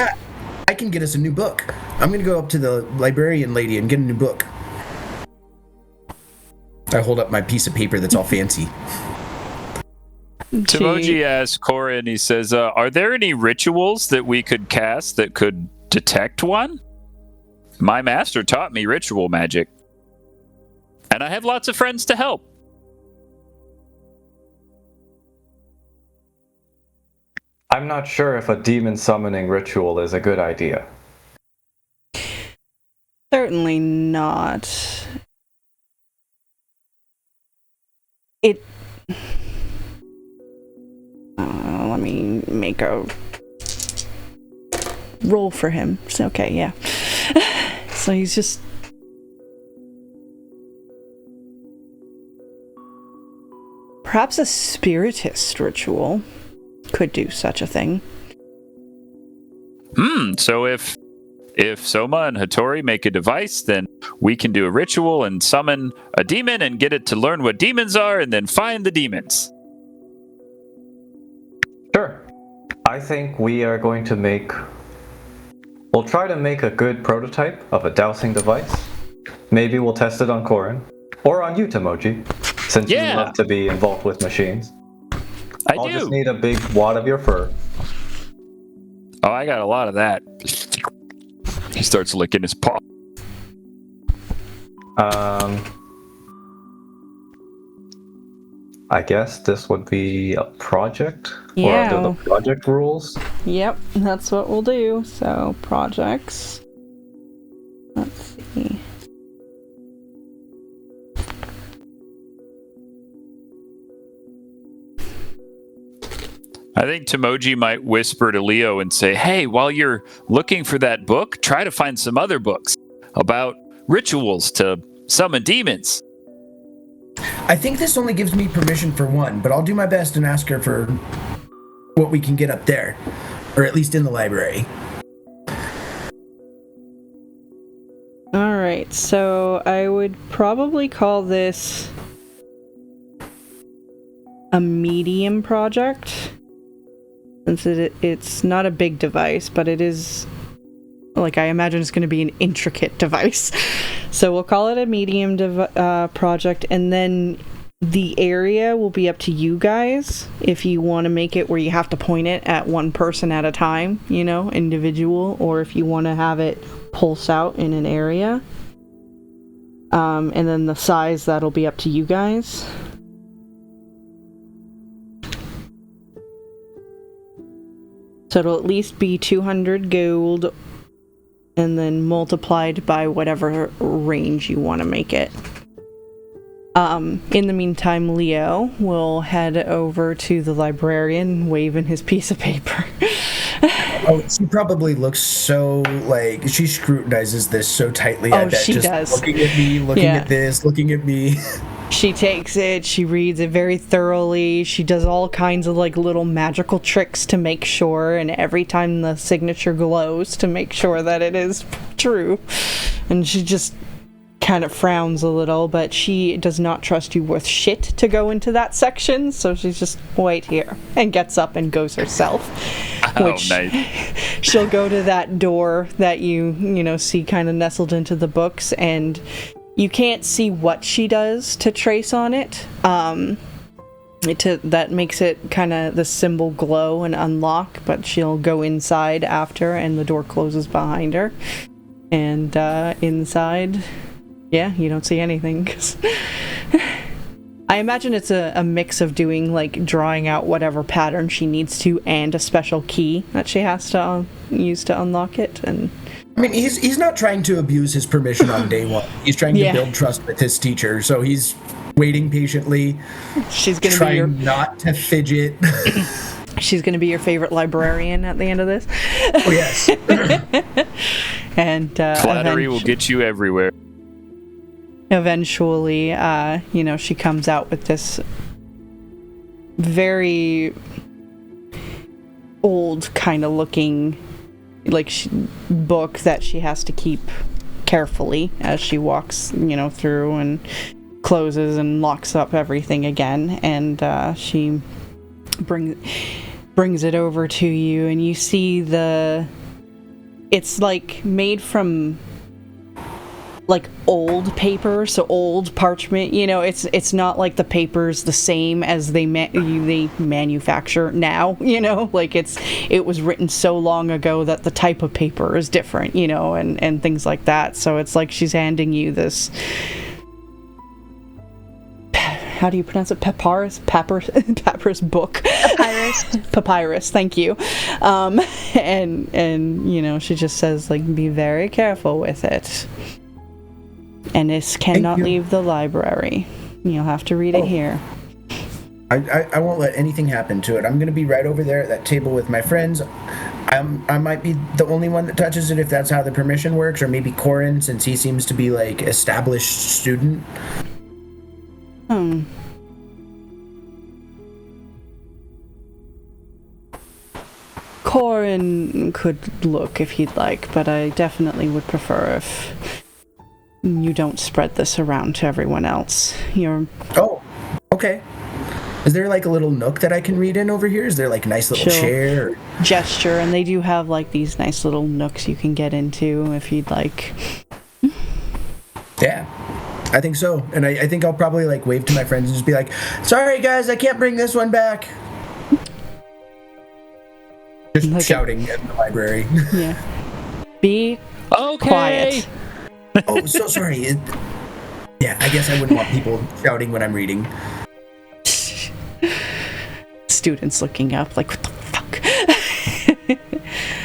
I can get us a new book. I'm going to go up to the librarian lady and get a new book. I hold up my piece of paper that's all fancy. Tomoji asks Cora, and he says, are there any rituals that we could cast that could detect one? My master taught me ritual magic. And I have lots of friends to help. I'm not sure if a demon summoning ritual is a good idea. Certainly not. Let me make a roll for him. It's okay, yeah. So he's just... Perhaps a spiritist ritual could do such a thing. So if Soma and Hattori make a device, then we can do a ritual and summon a demon and get it to learn what demons are and then find the demons. Sure. I think we are going to we'll try to make a good prototype of a dowsing device. maybe we'll test it on Corin. Or on you, Tomoji, since you love to be involved with machines. I'll just need a big wad of your fur. Oh, I got a lot of that. He starts licking his paw. I guess this would be a project? Yeah. Or under the project rules? Yep, that's what we'll do. So, projects. Let's see. I think Tomoji might whisper to Leo and say, hey, while you're looking for that book, try to find some other books about rituals to summon demons. I think this only gives me permission for one, but I'll do my best and ask her for what we can get up there, or at least in the library. Alright, so I would probably call this a medium project, since it's not a big device, but it is, like, I imagine it's going to be an intricate device. So we'll call it a medium project, and then the area will be up to you guys if you want to make it where you have to point it at one person at a time, you know, individual, or if you want to have it pulse out in an area. And then the size, that'll be up to you guys. So it'll at least be 200 gold, and then multiplied by whatever range you want to make it. In the meantime, Leo will head over to the librarian, waving his piece of paper. Oh, she probably looks so, like, she scrutinizes this so tightly. I bet. She just does. Looking at me, looking at this, looking at me. She takes it, she reads it very thoroughly, she does all kinds of, like, little magical tricks to make sure, and every time the signature glows to make sure that it is true. And she just kind of frowns a little, but she does not trust you worth shit to go into that section, so she's just, wait here, and gets up and goes herself. Which, nice. She'll go to that door that you see kind of nestled into the books, and you can't see what she does to trace on it. That makes it kind of the symbol glow and unlock, but she'll go inside after, and the door closes behind her. And inside, you don't see anything. 'Cause I imagine it's a mix of doing, like, drawing out whatever pattern she needs to, and a special key that she has to use to unlock it. And I mean, he's not trying to abuse his permission on day one. He's trying to build trust with his teacher, so he's waiting patiently. She's gonna trying not to fidget. She's gonna be your favorite librarian at the end of this. Oh yes. And flattery will get you everywhere. Eventually, she comes out with this very old kind of looking, like, book that she has to keep carefully as she walks, through, and closes and locks up everything again. And she brings it over to you, and you see it's like made from, like, old paper, so old parchment, it's not like the paper's the same as they manufacture now, like it was written so long ago that the type of paper is different, and things like that. So it's like she's handing you this, how do you pronounce it? Papyrus book. Papyrus, thank you. And she just says, like, be very careful with it. And this cannot leave the library. You'll have to read it here. I won't let anything happen to it. I'm going to be right over there at that table with my friends. I might be the only one that touches it if that's how the permission works, or maybe Corin, since he seems to be, like, established student. Corin could look if he'd like, but I definitely would prefer if you don't spread this around to everyone else. Oh, okay. Is there, like, a little nook that I can read in over here? Is there, like, a nice little chair? Gesture, and they do have, like, these nice little nooks you can get into if you'd like. Yeah. I think so, and I think I'll probably like wave to my friends and just be like, "Sorry guys, I can't bring this one back." Just like shouting at the library. Yeah. Be quiet. Oh, so sorry. Yeah, I guess I wouldn't want people shouting when I'm reading. Students looking up like, what the fuck?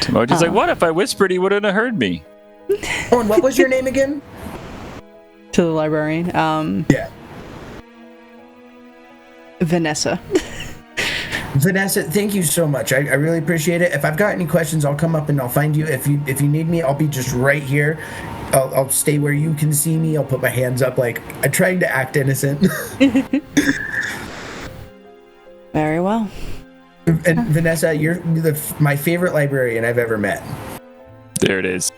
Timoji's like, what if I whispered he wouldn't have heard me? Oh, and what was your name again? To the librarian. Yeah. Vanessa. Vanessa, thank you so much. I really appreciate it. If I've got any questions, I'll come up and I'll find you. If you need me, I'll be just right here. I'll stay where you can see me. I'll put my hands up like I'm trying to act innocent. Very well. And Vanessa, you're my favorite librarian I've ever met. There it is.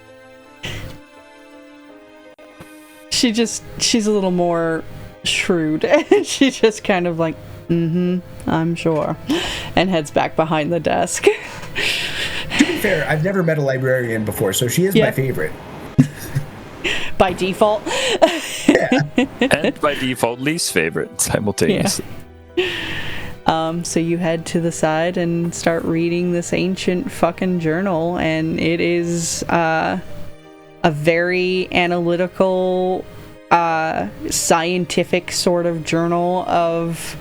She's a little more shrewd. She just kind of like, I'm sure, and heads back behind the desk. To be fair, I've never met a librarian before, so she is my favorite. By default. Yeah. And by default, least favorite simultaneously. Yeah. So you head to the side and start reading this ancient fucking journal, and it is a very analytical, scientific sort of journal of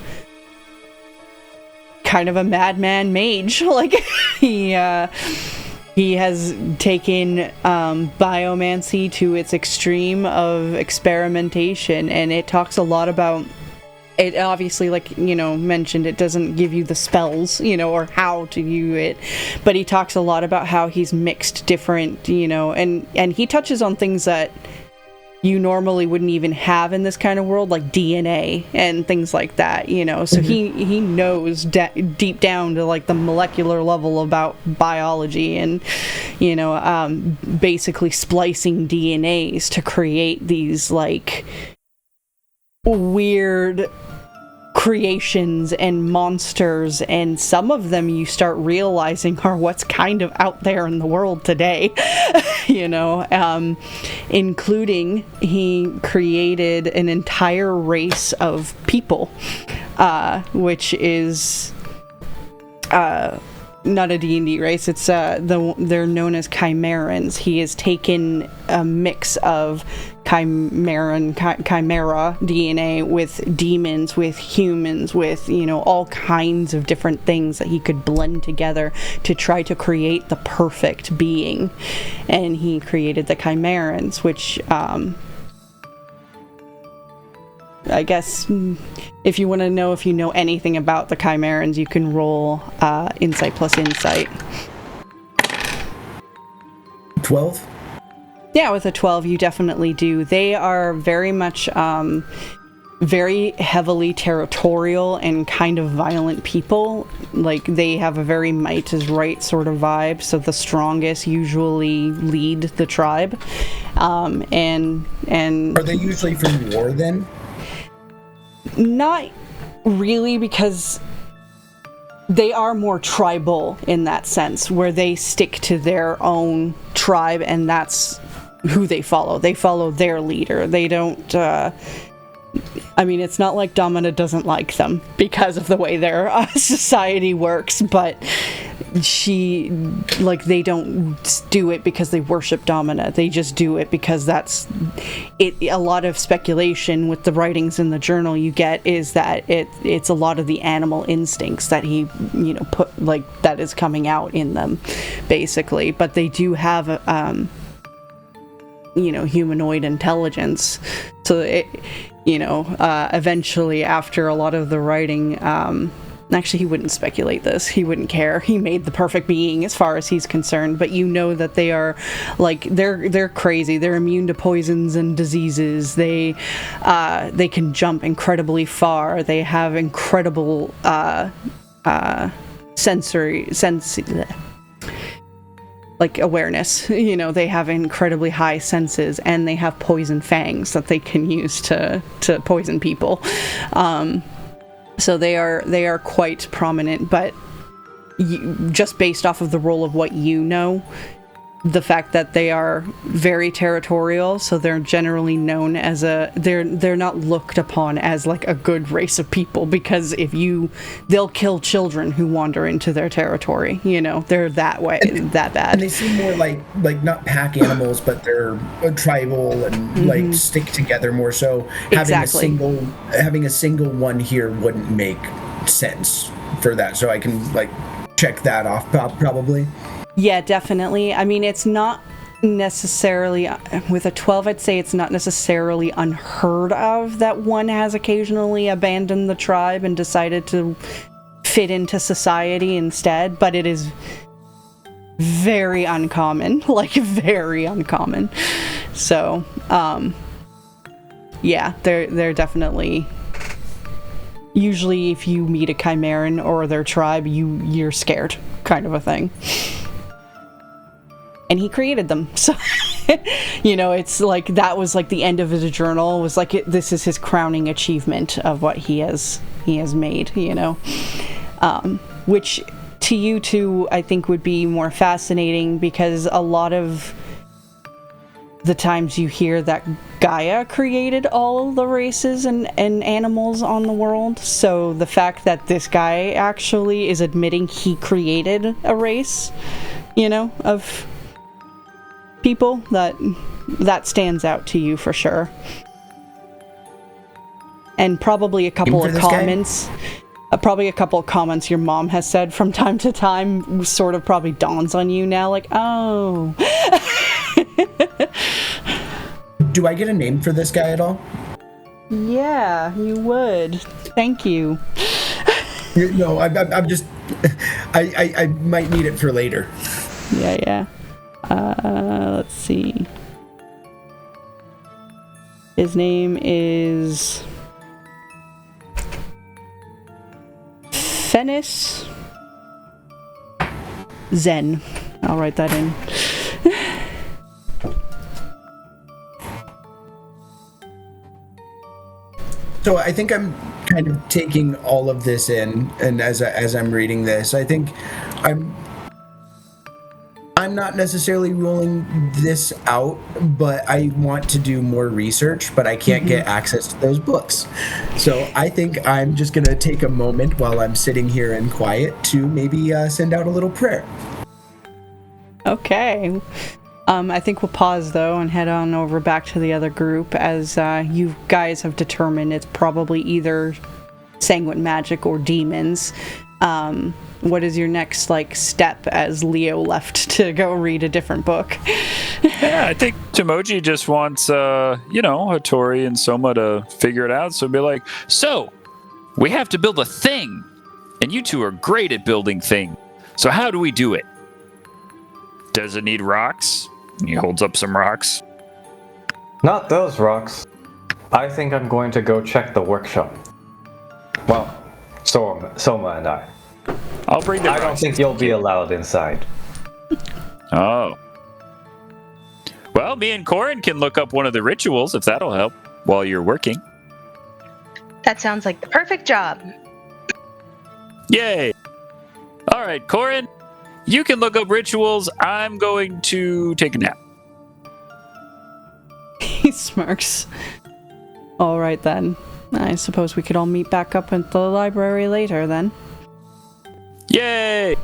kind of a madman mage. Like he has taken biomancy to its extreme of experimentation, and it talks a lot about it. Obviously, like, mentioned, it doesn't give you the spells, or how to use it, but he talks a lot about how he's mixed different, and he touches on things that you normally wouldn't even have in this kind of world, like DNA and things like that, so he knows deep down to like the molecular level about biology and basically splicing DNAs to create these like weird creations and monsters, and some of them you start realizing are what's kind of out there in the world today. Including he created an entire race of people, which is not a D&D race. It's they're known as Chimerans. He has taken a mix of chimera DNA with demons, with humans, with all kinds of different things that he could blend together to try to create the perfect being. And he created the Chimerans, which I guess if you want to know if you know anything about the Chimerans, you can roll insight plus insight. 12? Yeah, with a 12, you definitely do. They are very much very heavily territorial and kind of violent people. Like, they have a very might is right sort of vibe, so the strongest usually lead the tribe. And are they usually from war then? Not really, because they are more tribal in that sense, where they stick to their own tribe, and that's who they follow. They follow their leader. They don't, it's not like Domina doesn't like them because of the way their society works, but they don't do it because they worship Domina. They just do it because that's it. A lot of speculation with the writings in the journal you get is that it's a lot of the animal instincts that he, put, that is coming out in them, basically. But they do have humanoid intelligence. So it, eventually after a lot of the writing, actually he wouldn't speculate this. He wouldn't care. He made the perfect being as far as he's concerned, but that they are they're crazy. They're immune to poisons and diseases. They can jump incredibly far. They have incredible awareness. They have incredibly high senses, and they have poison fangs that they can use to poison people. So they are quite prominent, but just based off of the role of what the fact that they are very territorial, so they're generally known as they're not looked upon as like a good race of people, because they'll kill children who wander into their territory, they're that way, that bad. And they seem more like not pack animals, but they're tribal and like stick together more so. Exactly. Having a single one here wouldn't make sense for that, so I can like check that off probably. Yeah, definitely. I mean, it's not necessarily, with a 12, I'd say it's not necessarily unheard of that one has occasionally abandoned the tribe and decided to fit into society instead, but it is very uncommon, like very uncommon. So, yeah, they're definitely, usually if you meet a Chimeran or their tribe, you're scared, kind of a thing. And he created them, so it's like that was like the end of his journal. It was like this is his crowning achievement of what he has made, which to you two I think would be more fascinating, because a lot of the times you hear that Gaia created all the races and animals on the world. So the fact that this guy actually is admitting he created a race, of people, that stands out to you for sure. And probably a couple of comments your mom has said from time to time sort of probably dawns on you now, like, oh. Do I get a name for this guy at all? Yeah, you would. Thank you. No, I'm just I might need it for later. Yeah. Let's see. His name is Fennis Zen. I'll write that in. So I think I'm kind of taking all of this in, and as I'm reading this, I think I'm not necessarily ruling this out, but I want to do more research, but I can't get access to those books. So I think I'm just going to take a moment while I'm sitting here in quiet to maybe send out a little prayer. Okay. I think we'll pause, though, and head on over back to the other group, as you guys have determined it's probably either sanguine magic or demons. What is your next step, as Leo left to go read a different book? Yeah, I think Tomoji just wants Hattori and Soma to figure it out. So be like, so we have to build a thing, and you two are great at building things. So how do we do it? Does it need rocks? He holds up some rocks. Not those rocks. I think I'm going to go check the workshop. Well, Soma and I. I'll bring the rocks. I don't think you'll be allowed inside. Oh. Well, me and Corin can look up one of the rituals, if that'll help, while you're working. That sounds like the perfect job. Yay! All right, Corin, you can look up rituals. I'm going to take a nap. He smirks. All right, then. I suppose we could all meet back up at the library later, then. Yay!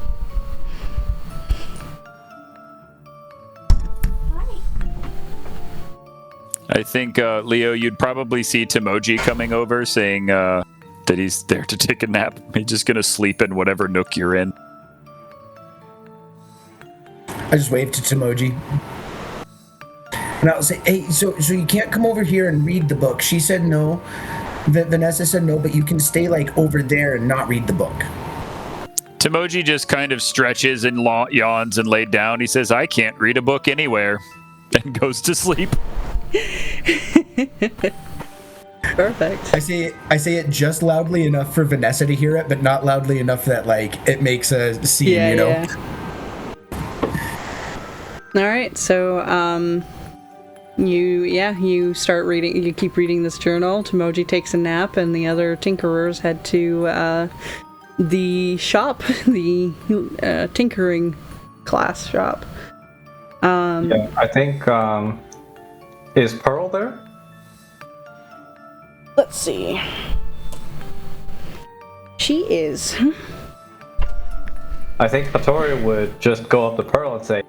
I think, Leo, you'd probably see Tomoji coming over saying that he's there to take a nap. He's just going to sleep in whatever nook you're in. I just waved to Tomoji. And I'll say, hey, so you can't come over here and read the book. She said no. Vanessa said no, but you can stay over there and not read the book. Tomoji just kind of stretches and yawns and laid down. He says, I can't read a book anywhere, and goes to sleep. Perfect. I say it just loudly enough for Vanessa to hear it, but not loudly enough that it makes a scene, Yeah. All right, so you start reading. You keep reading this journal. Tomoji takes a nap, and the other tinkerers head to the shop, the tinkering class shop. Yeah, I think, is Pearl there? Let's see. She is. I think Hattori would just go up to Pearl and say,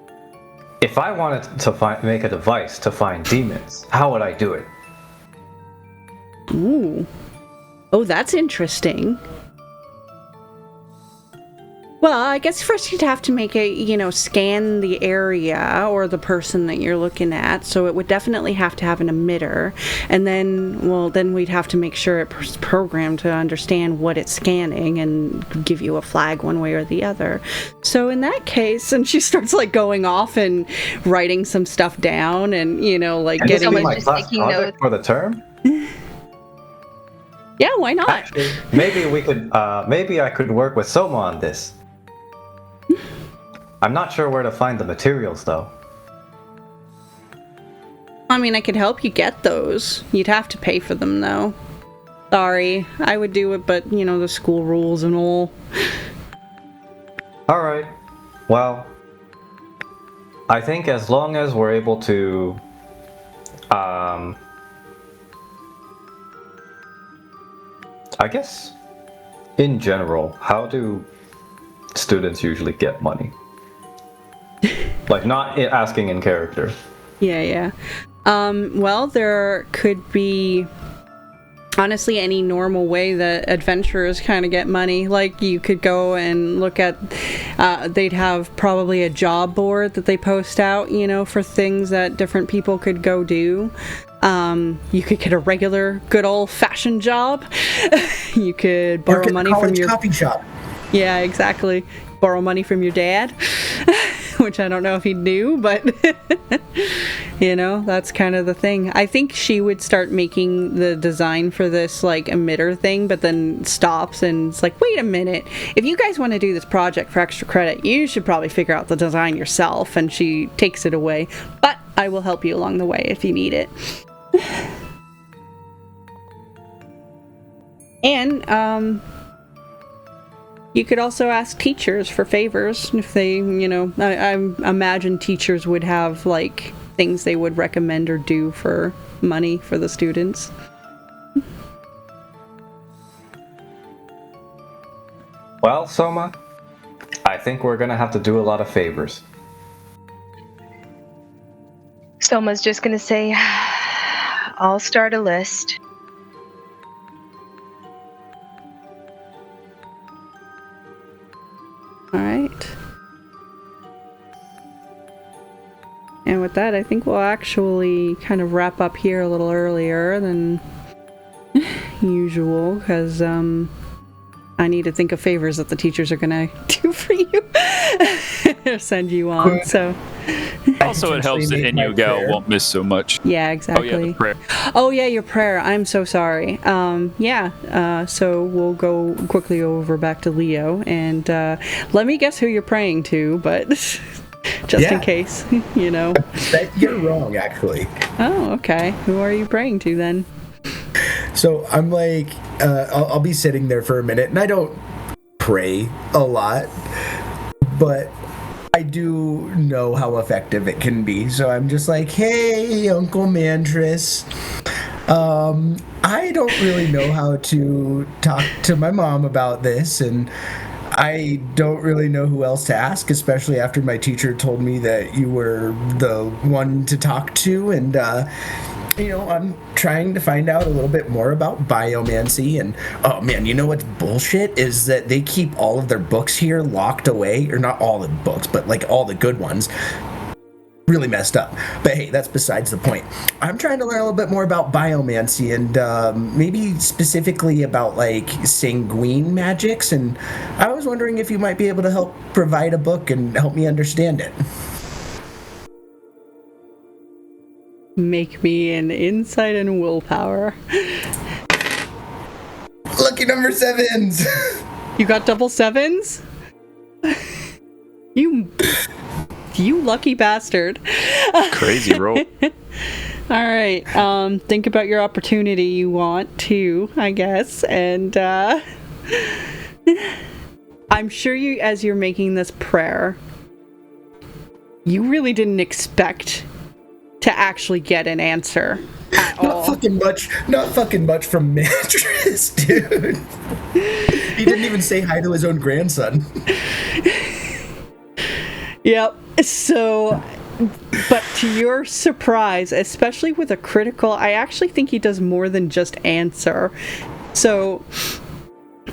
if I wanted to make a device to find demons, how would I do it? Ooh. Oh, that's interesting. Well, I guess first you'd have to make a, scan the area or the person that you're looking at. So it would definitely have to have an emitter. And then we'd have to make sure it's programmed to understand what it's scanning and give you a flag one way or the other. So in that case, and she starts like going off and writing some stuff down and, Can getting this be my class project for the term? Yeah, why not? Actually, maybe we could, maybe I could work with Soma on this. I'm not sure where to find the materials, though. I mean, I could help you get those. You'd have to pay for them, though. Sorry, I would do it, but, the school rules and all. Alright. Well, I think as long as we're able to, I guess, in general, how do students usually get money? Like, not asking in character. Yeah. Well, there could be, honestly, any normal way that adventurers kind of get money. Like, you could go and look at, they'd have probably a job board that they post out, for things that different people could go do. You could get a regular, good old-fashioned job. You could borrow money from your coffee shop. Yeah, exactly. Borrow money from your dad, which I don't know if he knew, but that's kind of the thing. I think she would start making the design for this like emitter thing, but then stops and it's like, wait a minute, if you guys want to do this project for extra credit, you should probably figure out the design yourself. And she takes it away, but I will help you along the way if you need it. And you could also ask teachers for favors if they, I imagine teachers would have like things they would recommend or do for money for the students. Well, Soma, I think we're gonna have to do a lot of favors. Soma's just gonna say, I'll start a list. Alright. And with that, I think we'll actually kind of wrap up here a little earlier than usual, because I need to think of favors that the teachers are gonna do for you. Or send you on, so... Also, it helps that Inugal won't miss so much. Yeah, exactly. Oh, yeah, the prayer. Oh, yeah, your prayer. I'm so sorry. So we'll go quickly over back to Leo, and let me guess who you're praying to, but just in case, You're wrong, actually. Oh, okay. Who are you praying to, then? So I'm like, I'll be sitting there for a minute, and I don't pray a lot, but I do know how effective it can be. So I'm just like, hey, Uncle Mantris, I don't really know how to talk to my mom about this, and I don't really know who else to ask, especially after my teacher told me that you were the one to talk to, and I'm trying to find out a little bit more about biomancy, and oh man, what's bullshit is that they keep all of their books here locked away, or not all the books, but like all the good ones, really messed up. But hey, that's besides the point. I'm trying to learn a little bit more about biomancy, and maybe specifically about like sanguine magics, and I was wondering if you might be able to help provide a book and help me understand it. Make me an insight and willpower. Lucky number 7s. You got double 7s? You lucky bastard. Crazy roll. Alright, think about your opportunity you want to, I guess, and I'm sure you, as you're making this prayer, you really didn't expect to actually get an answer at all. Not fucking much from Mattress, dude. He didn't even say hi to his own grandson. Yep. So, but to your surprise, especially with a critical, I actually think he does more than just answer. So,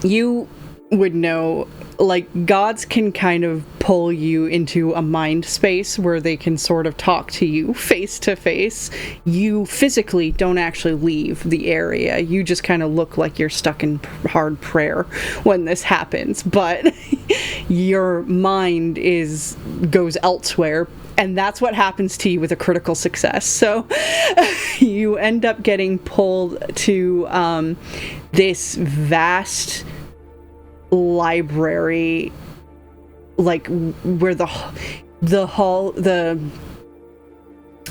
you would know, like, gods can kind of pull you into a mind space where they can sort of talk to you face to face. You physically don't actually leave the area. You just kind of look like you're stuck in hard prayer when this happens, but your mind goes elsewhere. And that's what happens to you with a critical success. So you end up getting pulled to this vast library, like where the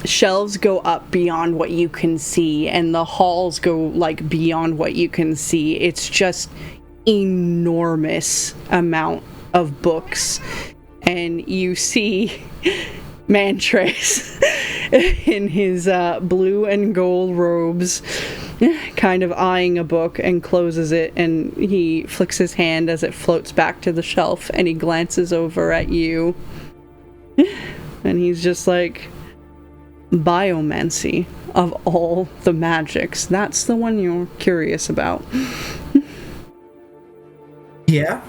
shelves go up beyond what you can see, and the halls go like beyond what you can see. It's just enormous amount of books, and you see Mantrace in his blue and gold robes, kind of eyeing a book, and closes it, and he flicks his hand as it floats back to the shelf, and he glances over at you, and he's just like, biomancy of all the magics, that's the one you're curious about. Yeah?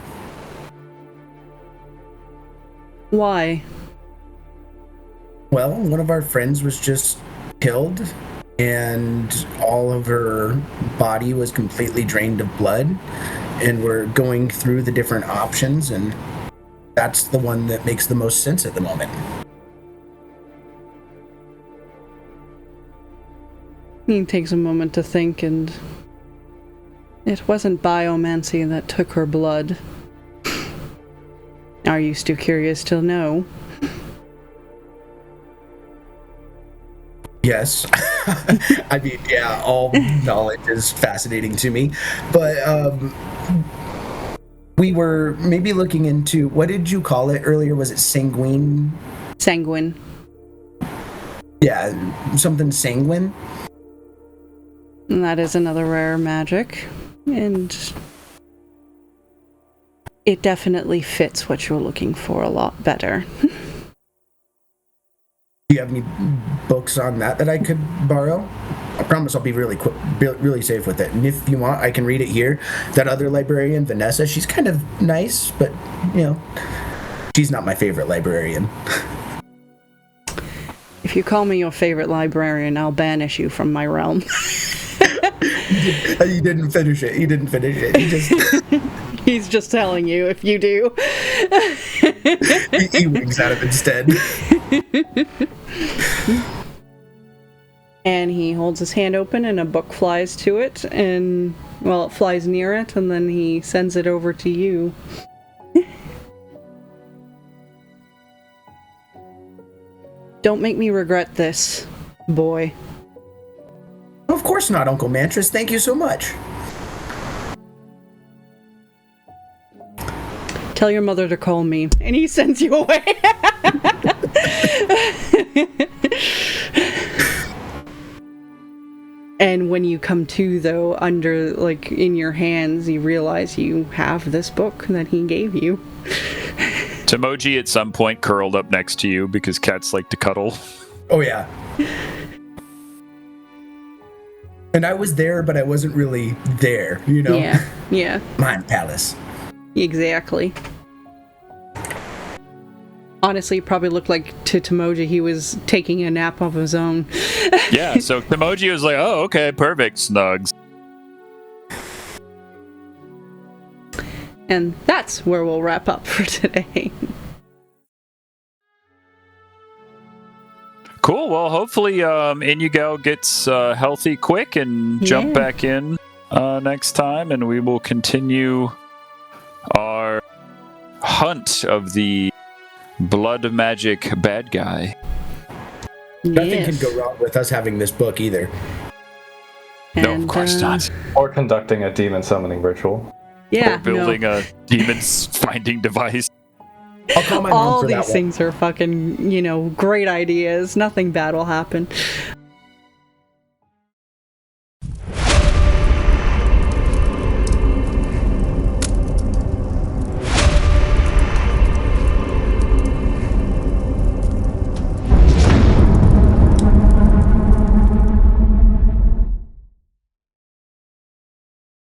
Why? Well, one of our friends was just killed, and all of her body was completely drained of blood, and we're going through the different options, and that's the one that makes the most sense at the moment. He takes a moment to think, and it wasn't biomancy that took her blood. Are you still curious to know? Yes. I mean, yeah, all knowledge is fascinating to me. But we were maybe looking into, what did you call it earlier? Was it sanguine? Sanguine. Yeah, something sanguine. And that is another rare magic. And it definitely fits what you're looking for a lot better. Do you have any books on that I could borrow? I promise I'll be really quick, really safe with it. And if you want, I can read it here. That other librarian, Vanessa, she's kind of nice, but, you know, she's not my favorite librarian. If you call me your favorite librarian, I'll banish you from my realm. You didn't finish it. He just... He's just telling you if you do. he winks at him instead. And he holds his hand open, and a book flies to it, and, well, it flies near it, and then he sends it over to you. Don't make me regret this, boy. Of course not, Uncle Mantras. Thank you so much. Tell your mother to call me. And he sends you away. And when you come to, though, under, like, in your hands, you realize you have this book that he gave you. Tomoji at some point curled up next to you because cats like to cuddle. Oh, yeah. And I was there, but I wasn't really there, you know? Yeah. Mind Palace. Exactly. Honestly, it probably looked like to Tomoji he was taking a nap of his own. Yeah, so Tomoji was like, oh, okay, perfect, Snugs. And that's where we'll wrap up for today. Cool, well, hopefully Inugal gets healthy quick and jump back in next time, and we will continue our hunt of the blood magic bad guy. Nothing can go wrong with us having this book either. No, of course not. Or conducting a demon summoning ritual. Yeah, or building a demon finding device. I'll call my mom All for that these one. things are fucking, great ideas. Nothing bad will happen.